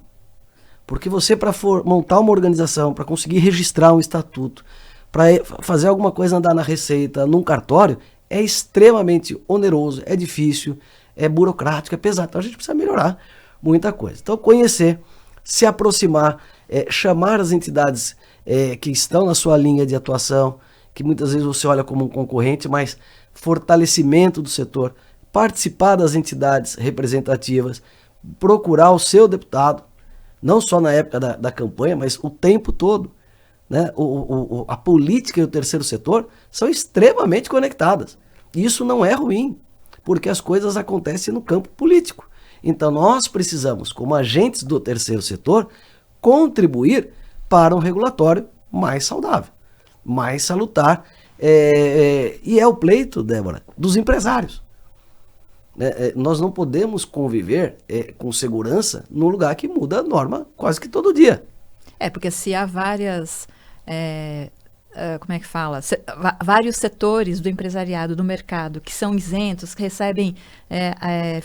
Porque você, para montar uma organização, para conseguir registrar um estatuto, para fazer alguma coisa andar na receita, num cartório, é extremamente oneroso, é difícil, é burocrático, é pesado. Então a gente precisa melhorar muita coisa. Então conhecer, se aproximar, chamar as entidades que estão na sua linha de atuação, que muitas vezes você olha como um concorrente, mas fortalecimento do setor, participar das entidades representativas, procurar o seu deputado, não só na época da campanha, mas o tempo todo. Né? A política e o terceiro setor são extremamente conectadas. E isso não é ruim, porque as coisas acontecem no campo político. Então nós precisamos, como agentes do terceiro setor, contribuir para um regulatório mais saudável, mais salutar. E é o pleito, Débora, dos empresários. Nós não podemos conviver com segurança num lugar que muda a norma quase que todo dia. Porque se há várias, como é que fala? Vários setores do empresariado, do mercado, que são isentos, que recebem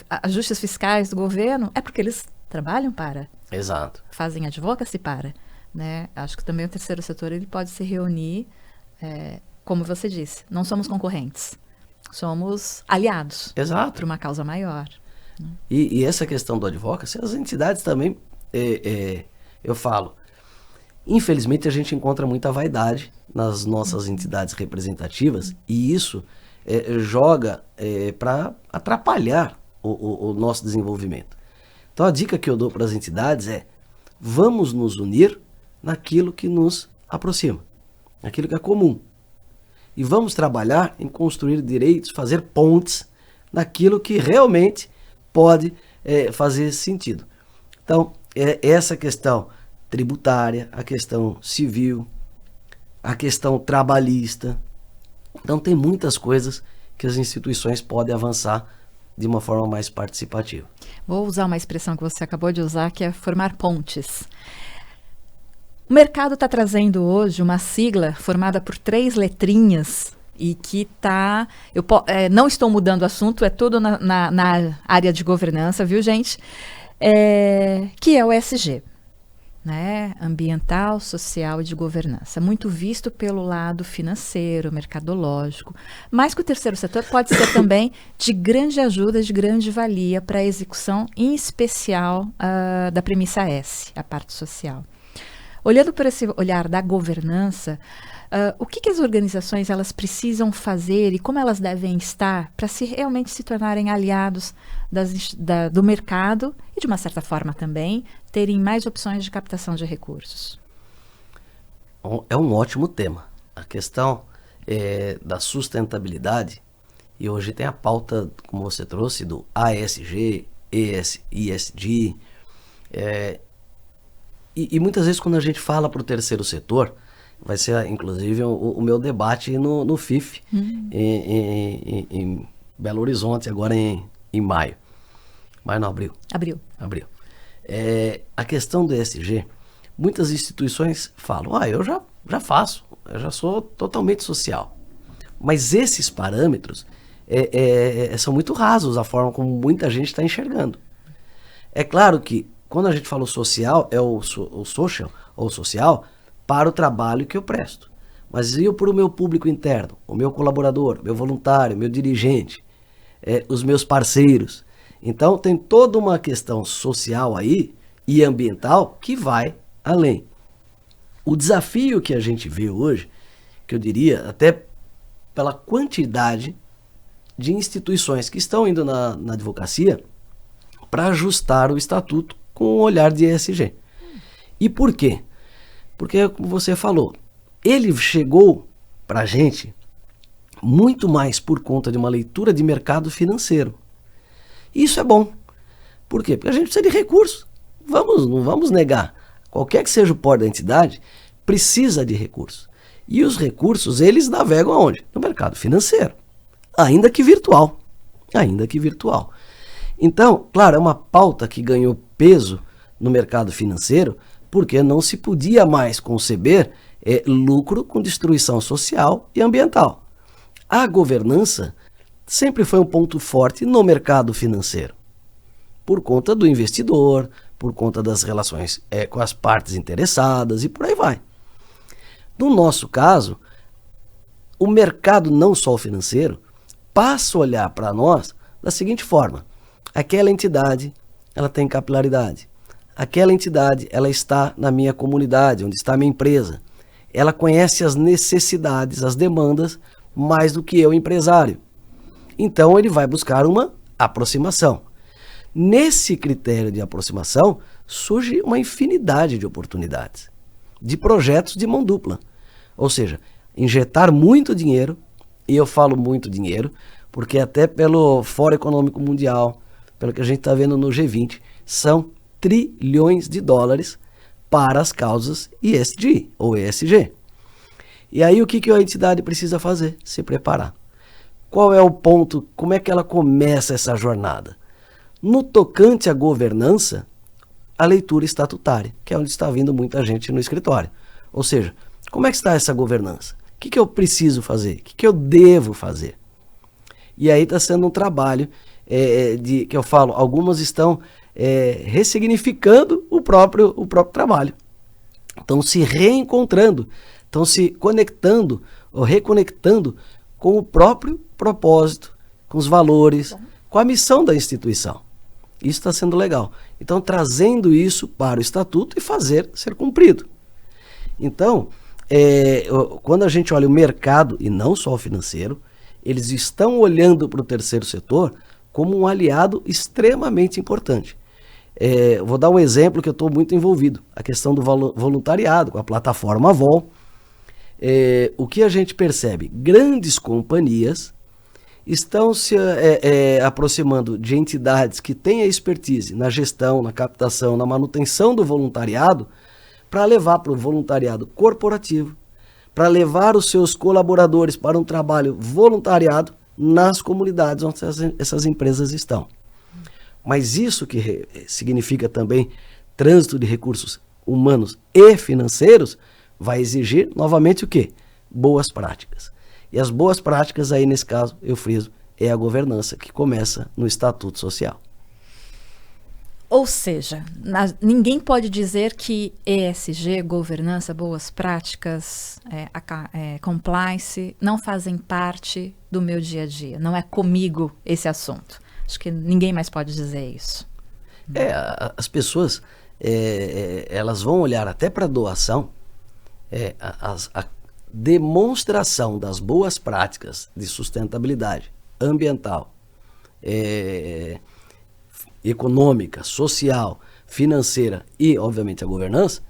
ajustes fiscais do governo, é porque eles trabalham para. Exato. Fazem advocacy para. Né? Acho que também o terceiro setor ele pode se reunir, como você disse, não somos concorrentes. Somos aliados. Exato. Para uma causa maior. Né? E essa questão do advocacy, as entidades também, eu falo, infelizmente a gente encontra muita vaidade nas nossas entidades representativas e isso joga para atrapalhar o nosso desenvolvimento. Então a dica que eu dou para as entidades é: vamos nos unir naquilo que nos aproxima, naquilo que é comum. E vamos trabalhar em construir direitos, fazer pontes naquilo que realmente pode fazer sentido. Então, essa questão tributária, a questão civil, a questão trabalhista. Então, tem muitas coisas que as instituições podem avançar de uma forma mais participativa. Vou usar uma expressão que você acabou de usar, que é formar pontes. O mercado está trazendo hoje uma sigla formada por 3 letrinhas e que está... não estou mudando o assunto, é tudo na área de governança, viu, gente? Que é o ESG, né? Ambiental, social e de governança. Muito visto pelo lado financeiro, mercadológico, mas que o terceiro setor pode ser também de grande ajuda, de grande valia para a execução, em especial, da premissa S, a parte social. Olhando por esse olhar da governança, o que as organizações elas precisam fazer e como elas devem estar para realmente se tornarem aliados do mercado e, de uma certa forma também, terem mais opções de captação de recursos? É um ótimo tema. A questão da sustentabilidade, e hoje tem a pauta, como você trouxe, do ASG, ESG. E muitas vezes quando a gente fala para o terceiro setor, vai ser inclusive o meu debate no FIF, em Belo Horizonte, agora em maio. Maio não, abril. Abril. A questão do ESG, muitas instituições falam, eu já faço, eu já sou totalmente social. Mas esses parâmetros são muito rasos, a forma como muita gente está enxergando. É claro que quando a gente fala o social, é o social, ou social, para o trabalho que eu presto. Mas eu para o meu público interno, o meu colaborador, meu voluntário, meu dirigente, os meus parceiros. Então tem toda uma questão social aí e ambiental que vai além. O desafio que a gente vê hoje, que eu diria até pela quantidade de instituições que estão indo na advocacia para ajustar o estatuto com o olhar de ESG. E por quê? Porque, como você falou, ele chegou para a gente muito mais por conta de uma leitura de mercado financeiro. Isso é bom. Por quê? Porque a gente precisa de recursos. Não vamos negar. Qualquer que seja o porte da entidade, precisa de recursos. E os recursos, eles navegam aonde? No mercado financeiro. Ainda que virtual. Então, claro, é uma pauta que ganhou peso no mercado financeiro, porque não se podia mais conceber lucro com destruição social e ambiental. A governança sempre foi um ponto forte no mercado financeiro, por conta do investidor, por conta das relações com as partes interessadas e por aí vai. No nosso caso, o mercado não só o financeiro passa a olhar para nós da seguinte forma: aquela entidade, ela tem capilaridade. Aquela entidade, ela está na minha comunidade, onde está a minha empresa. Ela conhece as necessidades, as demandas, mais do que eu, empresário. Então, ele vai buscar uma aproximação. Nesse critério de aproximação, surge uma infinidade de oportunidades, de projetos de mão dupla. Ou seja, injetar muito dinheiro, e eu falo muito dinheiro, porque até pelo Fórum Econômico Mundial, pelo que a gente está vendo no G20, são trilhões de dólares para as causas ESG ou ESG. E aí o que a entidade precisa fazer? Se preparar. Qual é o ponto? Como é que ela começa essa jornada? No tocante à governança, a leitura estatutária, que é onde está vindo muita gente no escritório. Ou seja, como é que está essa governança? O que eu preciso fazer? O que eu devo fazer? E aí está sendo um trabalho que eu falo, algumas estão ressignificando o próprio trabalho. Estão se reencontrando, estão se conectando ou reconectando com o próprio propósito, com os valores, com a missão da instituição. Isso está sendo legal. Então, trazendo isso para o estatuto e fazer ser cumprido. Então, quando a gente olha o mercado, e não só o financeiro, eles estão olhando para o terceiro setor como um aliado extremamente importante. Vou dar um exemplo que eu estou muito envolvido, a questão do voluntariado, com a plataforma Vol. O que a gente percebe? Grandes companhias estão se aproximando de entidades que têm a expertise na gestão, na captação, na manutenção do voluntariado, para levar para o voluntariado corporativo, para levar os seus colaboradores para um trabalho voluntariado nas comunidades onde essas empresas estão. Mas isso que significa também trânsito de recursos humanos e financeiros vai exigir novamente o quê? Boas práticas. E as boas práticas aí nesse caso, eu friso, é a governança que começa no Estatuto Social. Ou seja, ninguém pode dizer que ESG, governança, boas práticas, compliance, não fazem parte do meu dia a dia. Não é comigo esse assunto. Acho que ninguém mais pode dizer isso. As pessoas, elas vão olhar até para a doação, a demonstração das boas práticas de sustentabilidade ambiental, econômica, social, financeira e, obviamente, a governança,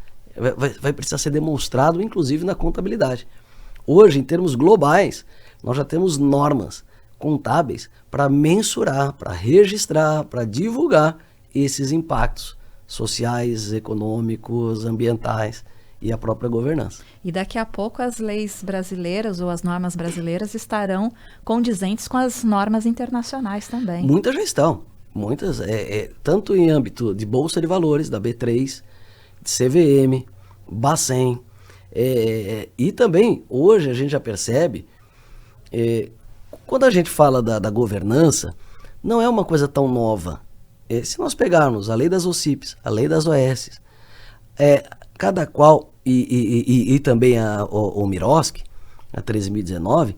vai precisar ser demonstrado, inclusive, na contabilidade. Hoje, em termos globais, nós já temos normas contábeis para mensurar, para registrar, para divulgar esses impactos sociais, econômicos, ambientais e a própria governança. E daqui a pouco as leis brasileiras ou as normas brasileiras estarão condizentes com as normas internacionais também. Muitas já estão. Muitas, tanto em âmbito de Bolsa de Valores, da B3, de CVM, Bacen, e também hoje a gente já percebe, quando a gente fala da governança, não é uma coisa tão nova. Se nós pegarmos a lei das OCIPs, a lei das OS, cada qual, e também o Miroski, a 13.019,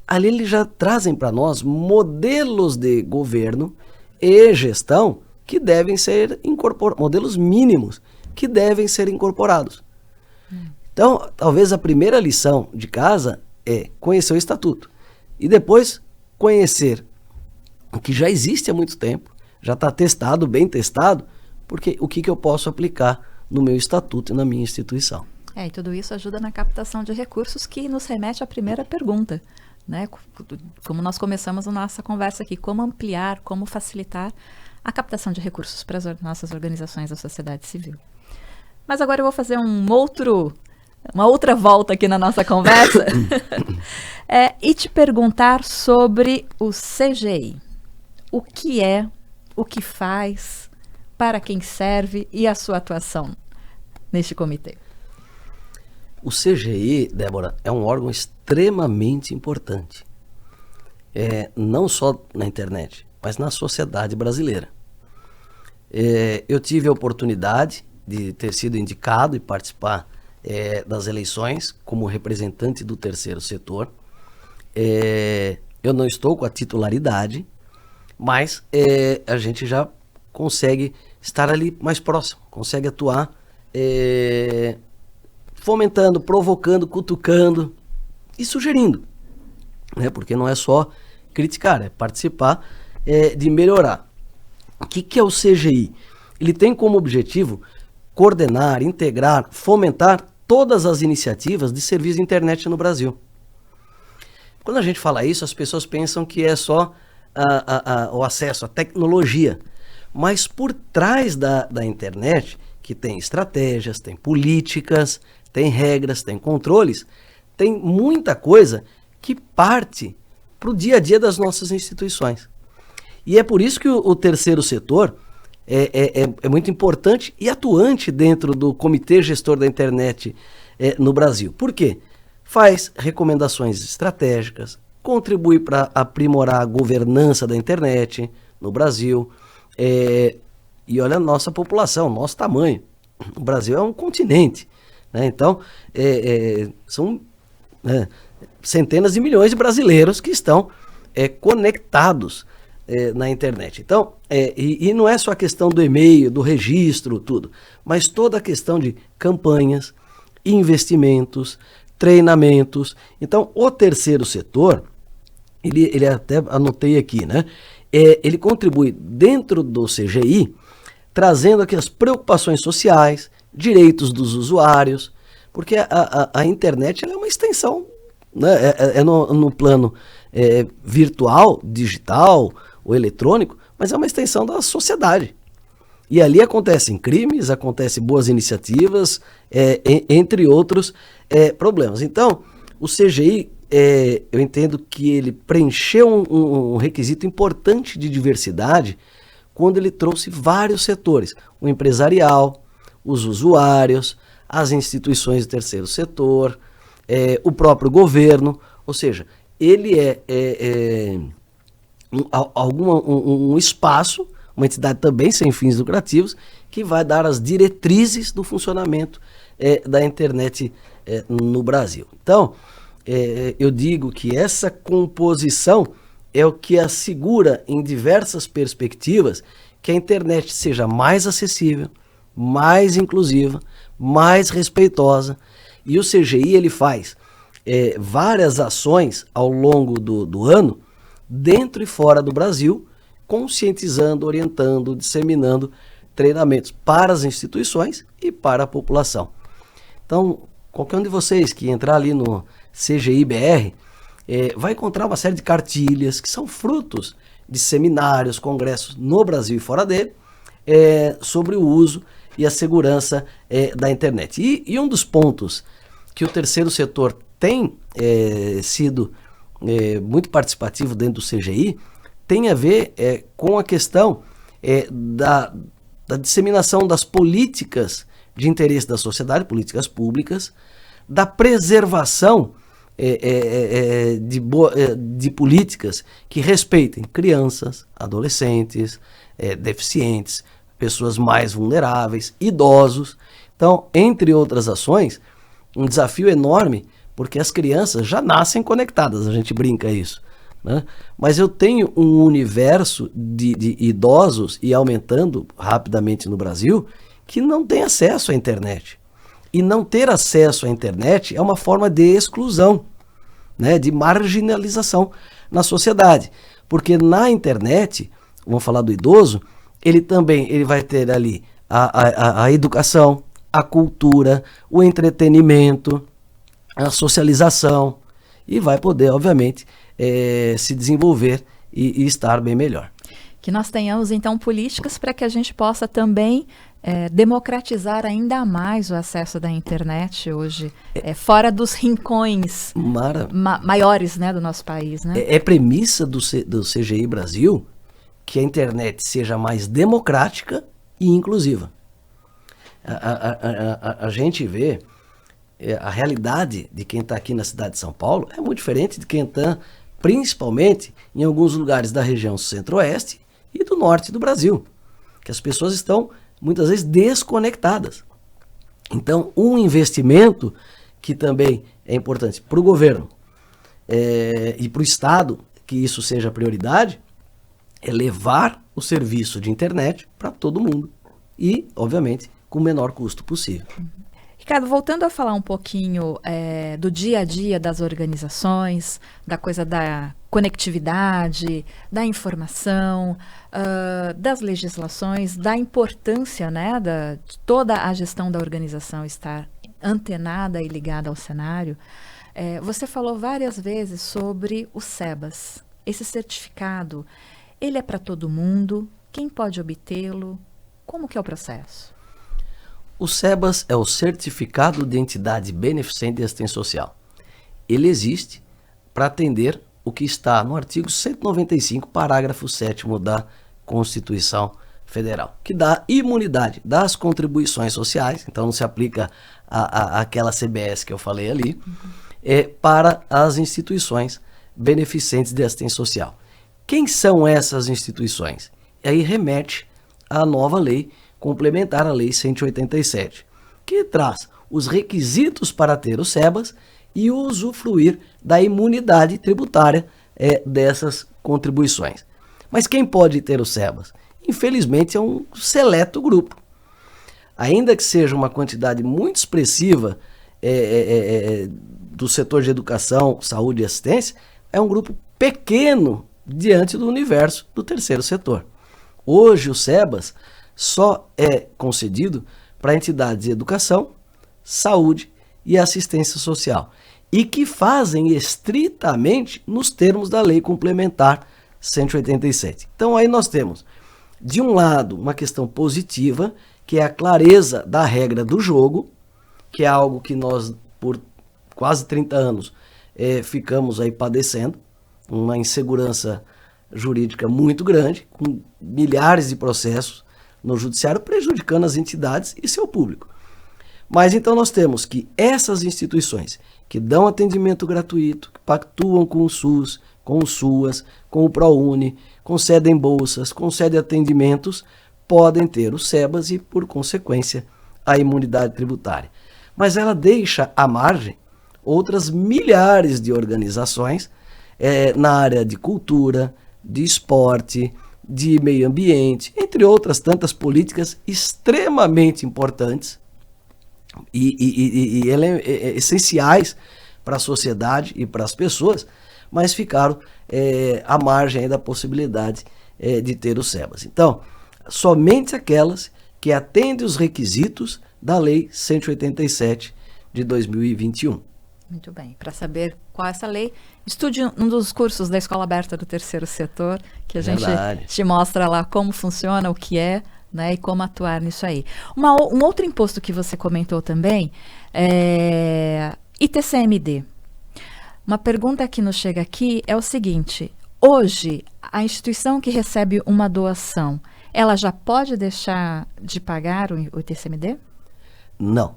ali eles já trazem para nós modelos de governo e gestão que devem ser incorporados, modelos mínimos que devem ser incorporados. Então, talvez a primeira lição de casa é conhecer o estatuto e depois conhecer o que já existe há muito tempo, já está testado, bem testado, porque o que eu posso aplicar no meu estatuto e na minha instituição. E tudo isso ajuda na captação de recursos, que nos remete à primeira pergunta, né? Como nós começamos a nossa conversa aqui, como ampliar, como facilitar a captação de recursos para as nossas organizações da sociedade civil. Mas agora eu vou fazer uma outra volta aqui na nossa conversa e te perguntar sobre o CGI. O que é, o que faz, para quem serve e a sua atuação neste comitê? O CGI, Débora, é um órgão extremamente importante. Não só na internet, mas na sociedade brasileira. Eu tive a oportunidade de ter sido indicado e participar das eleições como representante do terceiro setor. Eu não estou com a titularidade, mas a gente já consegue estar ali mais próximo, consegue atuar fomentando, provocando, cutucando e sugerindo, né? Porque não é só criticar, é participar de melhorar. O que é o CGI? Ele tem como objetivo coordenar, integrar, fomentar todas as iniciativas de serviço de internet no Brasil. Quando a gente fala isso, as pessoas pensam que é só o acesso à tecnologia, mas por trás da internet, que tem estratégias, tem políticas, tem regras, tem controles, tem muita coisa que parte para o dia a dia das nossas instituições. E é por isso que o terceiro setor é muito importante e atuante dentro do Comitê Gestor da Internet no Brasil. Por quê? Faz recomendações estratégicas, contribui para aprimorar a governança da internet no Brasil. E olha a nossa população, nosso tamanho. O Brasil é um continente, né? Então, são centenas de milhões de brasileiros que estão conectados na internet. Então, e não é só a questão do e-mail, do registro, tudo, mas toda a questão de campanhas, investimentos, treinamentos. Então, o terceiro setor, ele até anotei aqui, né? Ele contribui dentro do CGI, trazendo aqui as preocupações sociais, direitos dos usuários, porque a internet ela é uma extensão, né? No plano virtual, digital ou eletrônico, mas é uma extensão da sociedade. E ali acontecem crimes, acontecem boas iniciativas, entre outros problemas. Então, o CGI, eu entendo que ele preencheu um requisito importante de diversidade quando ele trouxe vários setores, o empresarial, os usuários, as instituições do terceiro setor, o governo, ou seja, ele um espaço, uma entidade também sem fins lucrativos, que vai dar as diretrizes do funcionamento da internet no Brasil. Então, eu digo que essa composição é o que assegura em diversas perspectivas que a internet seja mais acessível, mais inclusiva, mais respeitosa. E o CGI ele faz várias ações ao longo do ano, dentro e fora do Brasil, conscientizando, orientando, disseminando treinamentos para as instituições e para a população. Então, qualquer um de vocês que entrar ali no CGI BR, vai encontrar uma série de cartilhas que são frutos de seminários, congressos no Brasil e fora dele, sobre o uso e a segurança da internet. E um dos pontos que o terceiro setor tem sido muito participativo dentro do CGI tem a ver com a questão da disseminação das políticas de interesse da sociedade, políticas públicas, da preservação de políticas que respeitem crianças, adolescentes, deficientes, pessoas mais vulneráveis, idosos. Então, entre outras ações, um desafio enorme, porque as crianças já nascem conectadas, a gente brinca isso, né? Mas eu tenho um universo de idosos, e aumentando rapidamente no Brasil, que não tem acesso à internet. E não ter acesso à internet é uma forma de exclusão, né, de marginalização na sociedade. Porque na internet, vamos falar do idoso, ele vai ter ali a educação, a cultura, o entretenimento, a socialização, e vai poder, obviamente, se desenvolver e estar bem melhor. Que nós tenhamos, então, políticas para que a gente possa também democratizar ainda mais o acesso da internet hoje, fora dos rincões maiores, né, do nosso país. Né? É premissa do CGI Brasil que a internet seja mais democrática e inclusiva. A gente vê a realidade de quem está aqui na cidade de São Paulo é muito diferente de quem está, principalmente, em alguns lugares da região centro-oeste e do norte do Brasil, que as pessoas estão muitas vezes desconectadas. Então, um investimento que também é importante para o governo e para o Estado, que isso seja prioridade, é levar o serviço de internet para todo mundo e, obviamente, com o menor custo possível. Ricardo, voltando a falar um pouquinho do dia a dia das organizações, da coisa da conectividade, da informação, das legislações, da importância, né, de toda a gestão da organização estar antenada e ligada ao cenário, você falou várias vezes sobre o SEBAS. Esse certificado, ele é para todo mundo? Quem pode obtê-lo? Como que é o processo? O SEBAS é o Certificado de Entidade Beneficente de Assistência Social. Ele existe para atender o que está no artigo 195, parágrafo 7º da Constituição Federal, que dá imunidade das contribuições sociais, então não se aplica àquela CBS que eu falei ali, para as instituições beneficentes de assistência social. Quem são essas instituições? E aí remete à nova lei complementar, a Lei 187, que traz os requisitos para ter o SEBAS e usufruir da imunidade tributária dessas contribuições. Mas quem pode ter o SEBAS? Infelizmente é um seleto grupo. Ainda que seja uma quantidade muito expressiva do setor de educação, saúde e assistência, é um grupo pequeno diante do universo do terceiro setor. Hoje o SEBAS só é concedido para entidades de educação, saúde e assistência social, e que fazem estritamente nos termos da Lei Complementar 187. Então aí nós temos, de um lado, uma questão positiva, que é a clareza da regra do jogo, que é algo que nós, por quase 30 anos, ficamos aí padecendo, uma insegurança jurídica muito grande, com milhares de processos no judiciário, prejudicando as entidades e seu público. Mas então nós temos que essas instituições que dão atendimento gratuito, que pactuam com o SUS, com o SUAS, com o ProUni, concedem bolsas, concedem atendimentos, podem ter o SEBAS e, por consequência, a imunidade tributária. Mas ela deixa à margem outras milhares de organizações na área de cultura, de esporte, de meio ambiente, entre outras tantas políticas extremamente importantes e essenciais para a sociedade e para as pessoas, mas ficaram à margem da possibilidade de ter o SEBAS. Então, somente aquelas que atendem os requisitos da Lei 187 de 2021. Muito bem. Para saber qual é essa lei, estude um dos cursos da Escola Aberta do Terceiro Setor, que a gente te mostra lá como funciona, o que é, né, e como atuar nisso aí. Um outro imposto que você comentou também é ITCMD. Uma pergunta que nos chega aqui é o seguinte: hoje, a instituição que recebe uma doação, ela já pode deixar de pagar o ITCMD? Não.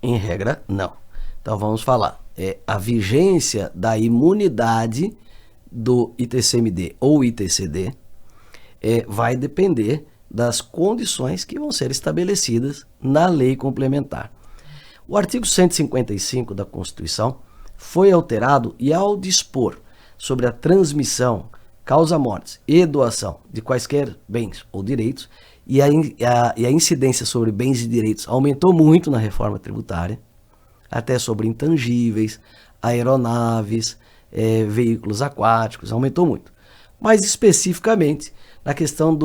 Em regra, não. Então vamos falar. A vigência da imunidade do ITCMD ou ITCD vai depender das condições que vão ser estabelecidas na lei complementar. O artigo 155 da Constituição foi alterado e, ao dispor sobre a transmissão, causa-mortes e doação de quaisquer bens ou direitos, e a incidência sobre bens e direitos aumentou muito na reforma tributária, até sobre intangíveis, aeronaves, veículos aquáticos, aumentou muito. Mas especificamente na questão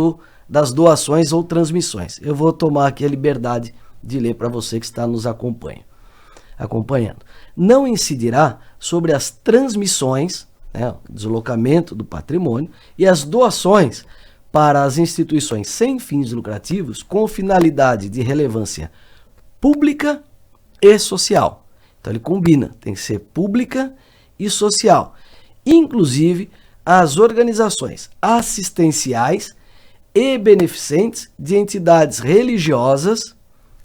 das doações ou transmissões. Eu vou tomar aqui a liberdade de ler para você que está nos acompanhando. Não incidirá sobre as transmissões, deslocamento do patrimônio, e as doações para as instituições sem fins lucrativos com finalidade de relevância pública e social. Então ele combina, tem que ser pública e social. Inclusive as organizações assistenciais e beneficentes de entidades religiosas,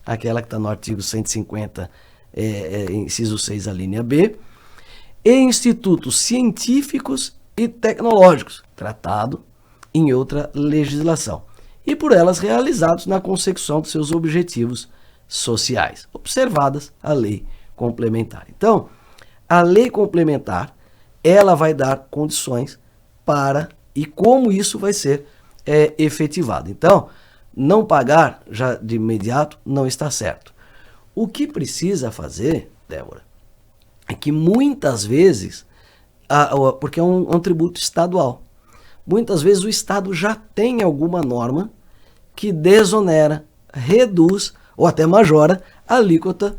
aquela que está no artigo 150, inciso 6, a linha B, e institutos científicos e tecnológicos, tratado em outra legislação, e por elas realizados na consecução de seus objetivos sociais, observadas a lei complementar. Então, a lei complementar, ela vai dar condições para e como isso vai ser efetivado. Então, não pagar já de imediato não está certo. O que precisa fazer, Débora, é que muitas vezes, porque é um tributo estadual, muitas vezes o Estado já tem alguma norma que desonera, reduz ou até majora a alíquota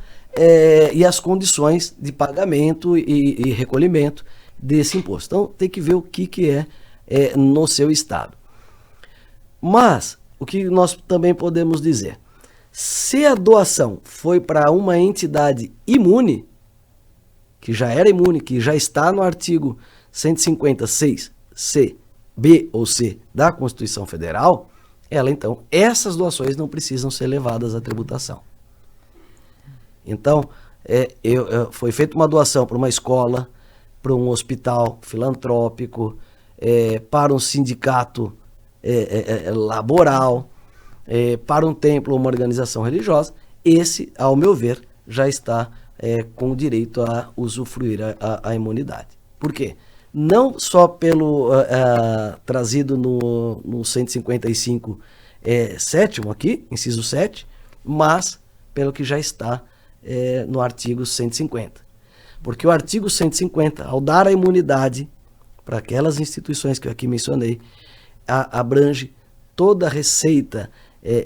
e as condições de pagamento e recolhimento desse imposto. Então tem que ver o que é no seu estado. Mas o que nós também podemos dizer, se a doação foi para uma entidade imune, que já era imune, que já está no artigo 156, C, B ou C da Constituição Federal, então, essas doações não precisam ser levadas à tributação. Então, foi feita uma doação para uma escola, para um hospital filantrópico, para um sindicato laboral, para um templo ou uma organização religiosa. Esse, ao meu ver, já está com o direito a usufruir a imunidade. Por quê? Não só pelo trazido no 155 sétimo aqui, inciso 7, mas pelo que já está no artigo 150. Porque o artigo 150, ao dar a imunidade para aquelas instituições que eu aqui mencionei, abrange toda a receita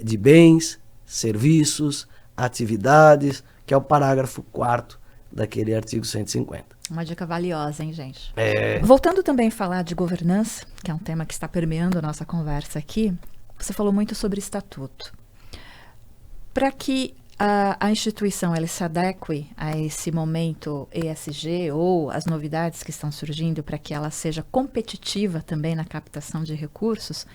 de bens, serviços, atividades, que é o parágrafo 4º daquele artigo 150. Uma dica valiosa, hein, gente? Voltando também a falar de governança, que é um tema que está permeando a nossa conversa aqui, você falou muito sobre estatuto. Para que a instituição ela se adeque a esse momento ESG ou as novidades que estão surgindo para que ela seja competitiva também na captação de recursos,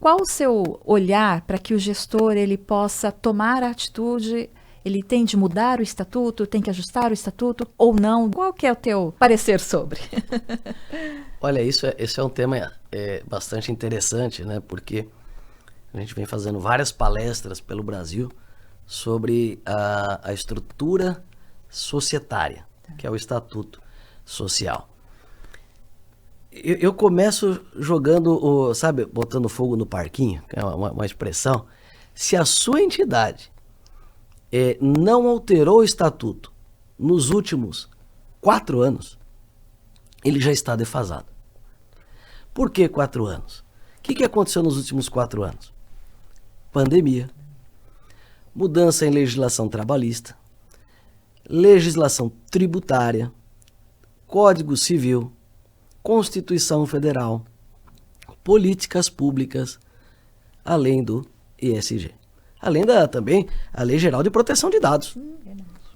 qual o seu olhar para que o gestor ele possa tomar a atitude? Ele tem de mudar o estatuto, tem que ajustar o estatuto ou não? Qual que é o teu parecer sobre? Olha, esse é um tema bastante interessante, né? Porque a gente vem fazendo várias palestras pelo Brasil sobre a estrutura societária, que é o estatuto social. Eu começo jogando, botando fogo no parquinho, que é uma expressão. Se a sua entidade não alterou o estatuto nos últimos 4 anos, ele já está defasado. Por que 4 anos? O que aconteceu nos últimos 4 anos? Pandemia, mudança em legislação trabalhista, legislação tributária, Código Civil, Constituição Federal, políticas públicas, além do ESG. Além também a Lei Geral de Proteção de Dados.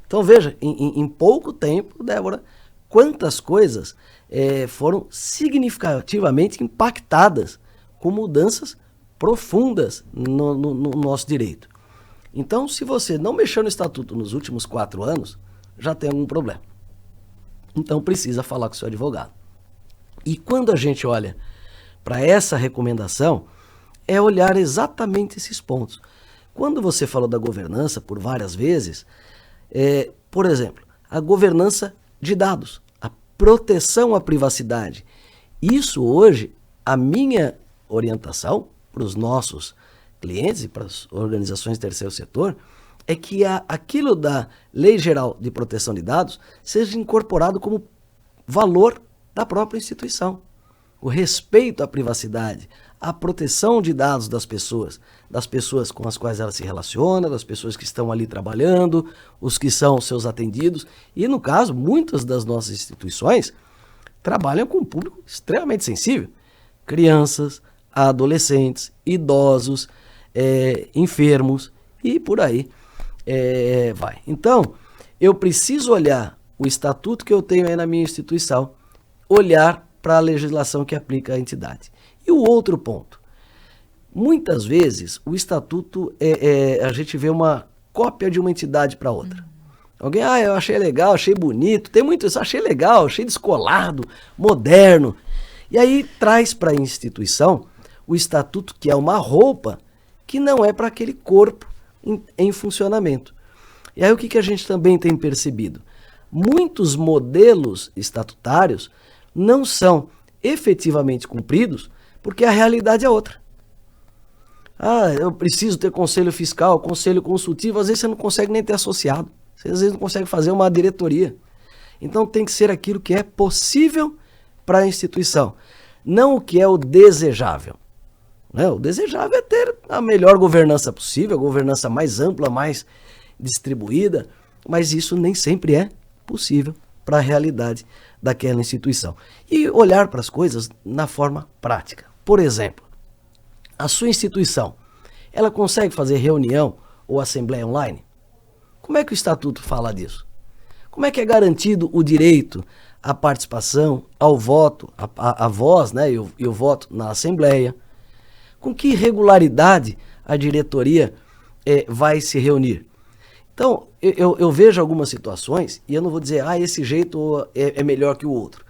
Então veja, em pouco tempo, Débora, quantas coisas foram significativamente impactadas com mudanças profundas no nosso direito. Então, se você não mexeu no Estatuto nos últimos 4 anos, já tem algum problema. Então, precisa falar com o seu advogado. E quando a gente olha para essa recomendação, é olhar exatamente esses pontos. Quando você falou da governança por várias vezes, por exemplo, a governança de dados, a proteção à privacidade. Isso hoje, a minha orientação para os nossos clientes e para as organizações do terceiro setor, é que aquilo da Lei Geral de Proteção de Dados seja incorporado como valor da própria instituição. O respeito à privacidade, a proteção de dados das pessoas com as quais ela se relaciona, das pessoas que estão ali trabalhando, os que são seus atendidos. E, no caso, muitas das nossas instituições trabalham com um público extremamente sensível. Crianças, adolescentes, idosos, enfermos e por aí vai. Então, eu preciso olhar o estatuto que eu tenho aí na minha instituição, olhar para a legislação que aplica à entidade. E o outro ponto, muitas vezes o estatuto a gente vê uma cópia de uma entidade para outra. Alguém, eu achei legal, achei bonito, tem muito isso, achei legal, achei descolado, moderno. E aí traz para a instituição o estatuto, que é uma roupa que não é para aquele corpo em funcionamento. E aí o que a gente também tem percebido? Muitos modelos estatutários não são efetivamente cumpridos porque a realidade é outra. Eu preciso ter conselho fiscal, conselho consultivo, às vezes você não consegue nem ter associado, você às vezes não consegue fazer uma diretoria. Então tem que ser aquilo que é possível para a instituição, não o que é o desejável. O desejável é ter a melhor governança possível, a governança mais ampla, mais distribuída, mas isso nem sempre é possível para a realidade daquela instituição. E olhar para as coisas na forma prática. Por exemplo, a sua instituição, ela consegue fazer reunião ou assembleia online? Como é que o estatuto fala disso? Como é que é garantido o direito à participação, ao voto, à voz, né, e o voto na assembleia? Com que regularidade a diretoria vai se reunir? Então, eu vejo algumas situações, e eu não vou dizer, esse jeito é melhor que o outro.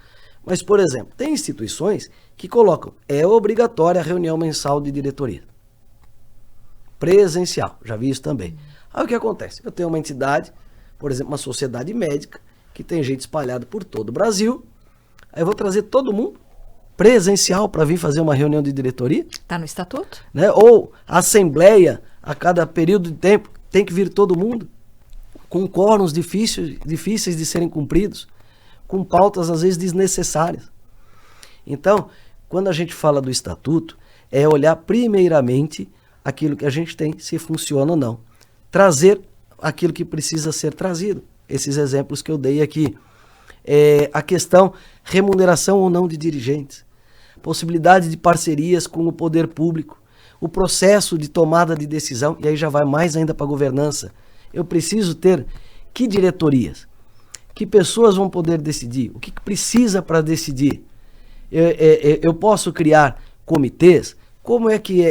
Mas, por exemplo, tem instituições que colocam, é obrigatória a reunião mensal de diretoria. Presencial, já vi isso também. Aí o que acontece? Eu tenho uma entidade, por exemplo, uma sociedade médica, que tem gente espalhada por todo o Brasil, aí eu vou trazer todo mundo presencial para vir fazer uma reunião de diretoria. Está no estatuto? Né? Ou assembleia, a cada período de tempo, tem que vir todo mundo, com quórums difíceis de serem cumpridos, com pautas às vezes desnecessárias. Então, quando a gente fala do estatuto, é olhar primeiramente aquilo que a gente tem, se funciona ou não. Trazer aquilo que precisa ser trazido. Esses exemplos que eu dei aqui. A questão remuneração ou não de dirigentes. Possibilidade de parcerias com o poder público. O processo de tomada de decisão, e aí já vai mais ainda para a governança. Eu preciso ter que diretorias? Que pessoas vão poder decidir? O que precisa para decidir? Eu posso criar comitês? Como é que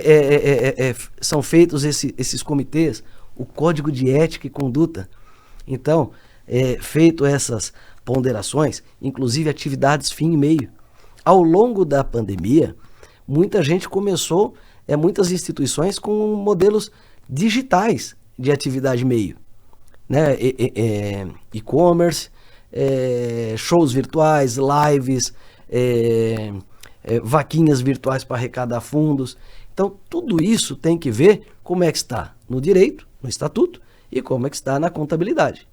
são feitos esses comitês? O código de ética e conduta. Então, feito essas ponderações, inclusive atividades fim e meio. Ao longo da pandemia, muita gente começou, muitas instituições com modelos digitais de atividade meio. Né? E-commerce, shows virtuais, lives, vaquinhas virtuais para arrecadar fundos. Então, tudo isso tem que ver como é que está no direito, no estatuto, e como é que está na contabilidade.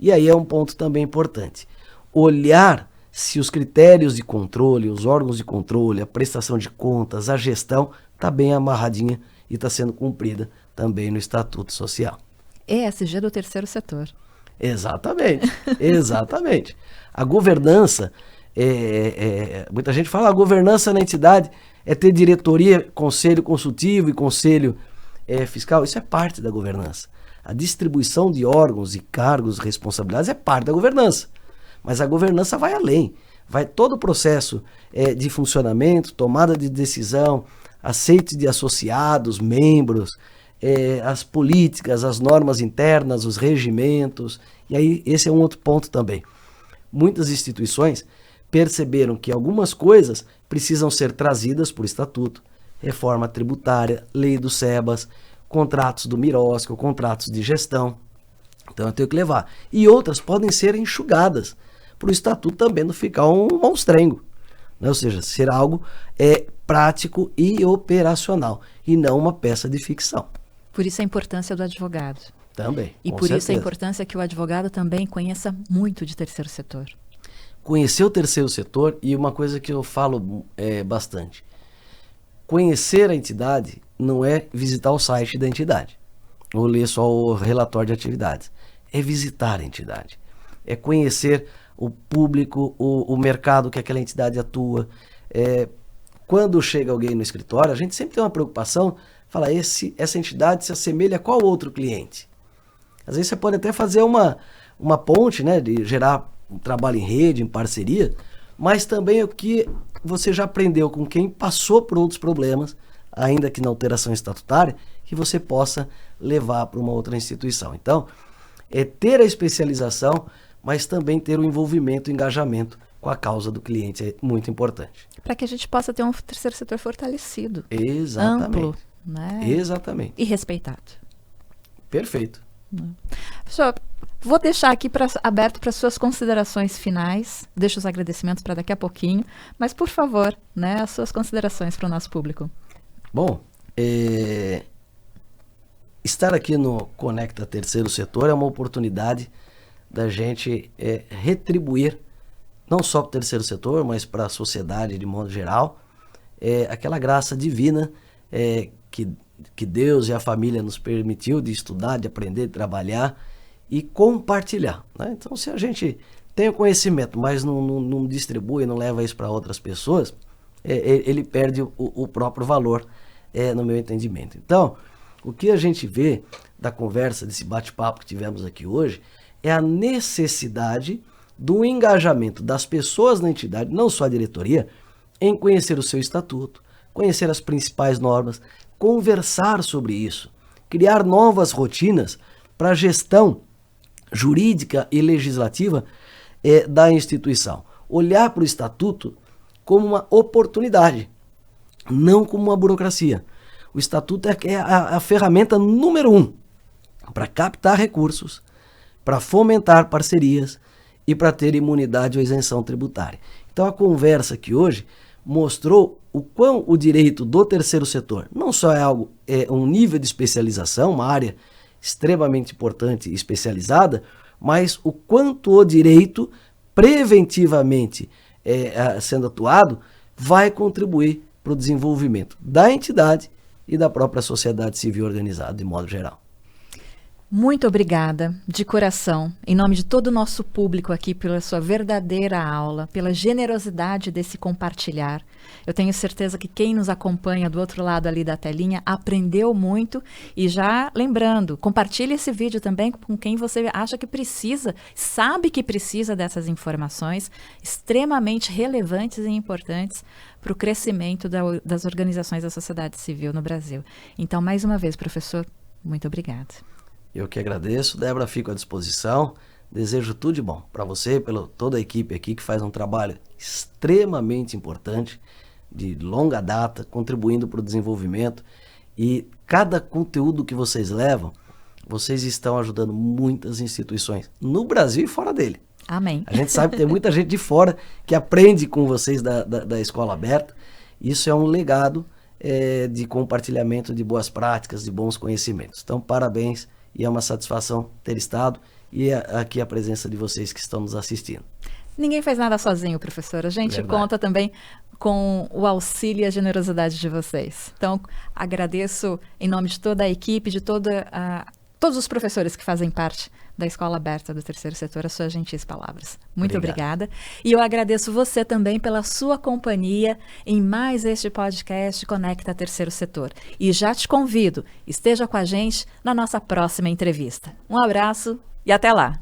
E aí é um ponto também importante. Olhar se os critérios de controle, os órgãos de controle, a prestação de contas, a gestão, está bem amarradinha e está sendo cumprida também no Estatuto Social. ESG do terceiro setor. Exatamente, exatamente. A governança, muita gente fala, a governança na entidade é ter diretoria, conselho consultivo e conselho fiscal. Isso é parte da governança. A distribuição de órgãos e cargos, responsabilidades é parte da governança. Mas a governança vai além. Vai todo o processo de funcionamento, tomada de decisão, aceite de associados, membros, as políticas, as normas internas, os regimentos. E aí esse é um outro ponto também. Muitas instituições perceberam que algumas coisas precisam ser trazidas por estatuto. Reforma tributária, lei do SEBAS, contratos do Mirosco, contratos de gestão. Então eu tenho que levar. E outras podem ser enxugadas, para o estatuto também não ficar um monstrengo. Né? Ou seja, ser algo prático e operacional, e não uma peça de ficção. Por isso a importância do advogado. Também, e por certeza. Isso a importância que o advogado também conheça muito de terceiro setor. Conhecer o terceiro setor, e uma coisa que eu falo bastante. Conhecer a entidade não é visitar o site da entidade, ou ler só o relatório de atividades. É visitar a entidade. É conhecer o público, o mercado que aquela entidade atua. Quando chega alguém no escritório, a gente sempre tem uma preocupação, fala, essa entidade se assemelha a qual outro cliente? Às vezes você pode até fazer uma ponte, né, de gerar um trabalho em rede, em parceria, mas também o que você já aprendeu com quem passou por outros problemas, ainda que na alteração estatutária, que você possa levar para uma outra instituição. Então, ter a especialização, mas também ter o envolvimento, o engajamento com a causa do cliente é muito importante. Para que a gente possa ter um terceiro setor fortalecido. Exatamente. Amplo, né? Exatamente. E respeitado. Perfeito. Professor, vou deixar aqui aberto para suas considerações finais. Deixo os agradecimentos para daqui a pouquinho. Mas, por favor, né, as suas considerações para o nosso público. Bom, estar aqui no Conecta Terceiro Setor é uma oportunidade da gente retribuir, não só para o terceiro setor, mas para a sociedade de modo geral, aquela graça divina que Deus e a família nos permitiu de estudar, de aprender, de trabalhar e compartilhar. Né? Então, se a gente tem o conhecimento, mas não distribui, não leva isso para outras pessoas, ele perde o próprio valor, no meu entendimento. Então, o que a gente vê da conversa, desse bate-papo que tivemos aqui hoje, é a necessidade do engajamento das pessoas na entidade, não só a diretoria, em conhecer o seu estatuto, conhecer as principais normas, conversar sobre isso, criar novas rotinas para a gestão jurídica e legislativa da instituição. Olhar para o estatuto como uma oportunidade, não como uma burocracia. O estatuto é a ferramenta número 1 para captar recursos, para fomentar parcerias e para ter imunidade ou isenção tributária. Então a conversa aqui hoje mostrou o quão o direito do terceiro setor não só é um nível de especialização, uma área extremamente importante e especializada, mas o quanto o direito preventivamente sendo atuado vai contribuir para o desenvolvimento da entidade e da própria sociedade civil organizada de modo geral. Muito obrigada, de coração, em nome de todo o nosso público aqui, pela sua verdadeira aula, pela generosidade desse compartilhar. Eu tenho certeza que quem nos acompanha do outro lado ali da telinha aprendeu muito e já lembrando, compartilhe esse vídeo também com quem você acha que precisa, sabe que precisa dessas informações extremamente relevantes e importantes para o crescimento das organizações da sociedade civil no Brasil. Então, mais uma vez, professor, muito obrigada. Eu que agradeço, Débora, fico à disposição. Desejo tudo de bom para você, pela toda a equipe aqui que faz um trabalho extremamente importante, de longa data, contribuindo para o desenvolvimento. E cada conteúdo que vocês levam, vocês estão ajudando muitas instituições, no Brasil e fora dele. Amém. A gente sabe que tem muita gente de fora que aprende com vocês da Escola Aberta. Isso é um legado de compartilhamento de boas práticas, de bons conhecimentos. Então, parabéns. E é uma satisfação ter estado e aqui a presença de vocês que estão nos assistindo. Ninguém faz nada sozinho, professor. A gente conta também com o auxílio e a generosidade de vocês. Então, agradeço em nome de toda a equipe, de todo todos os professores que fazem parte da Escola Aberta do Terceiro Setor, as suas gentis palavras. Muito obrigada. E eu agradeço você também pela sua companhia em mais este podcast Conecta Terceiro Setor. E já te convido, esteja com a gente na nossa próxima entrevista. Um abraço e até lá!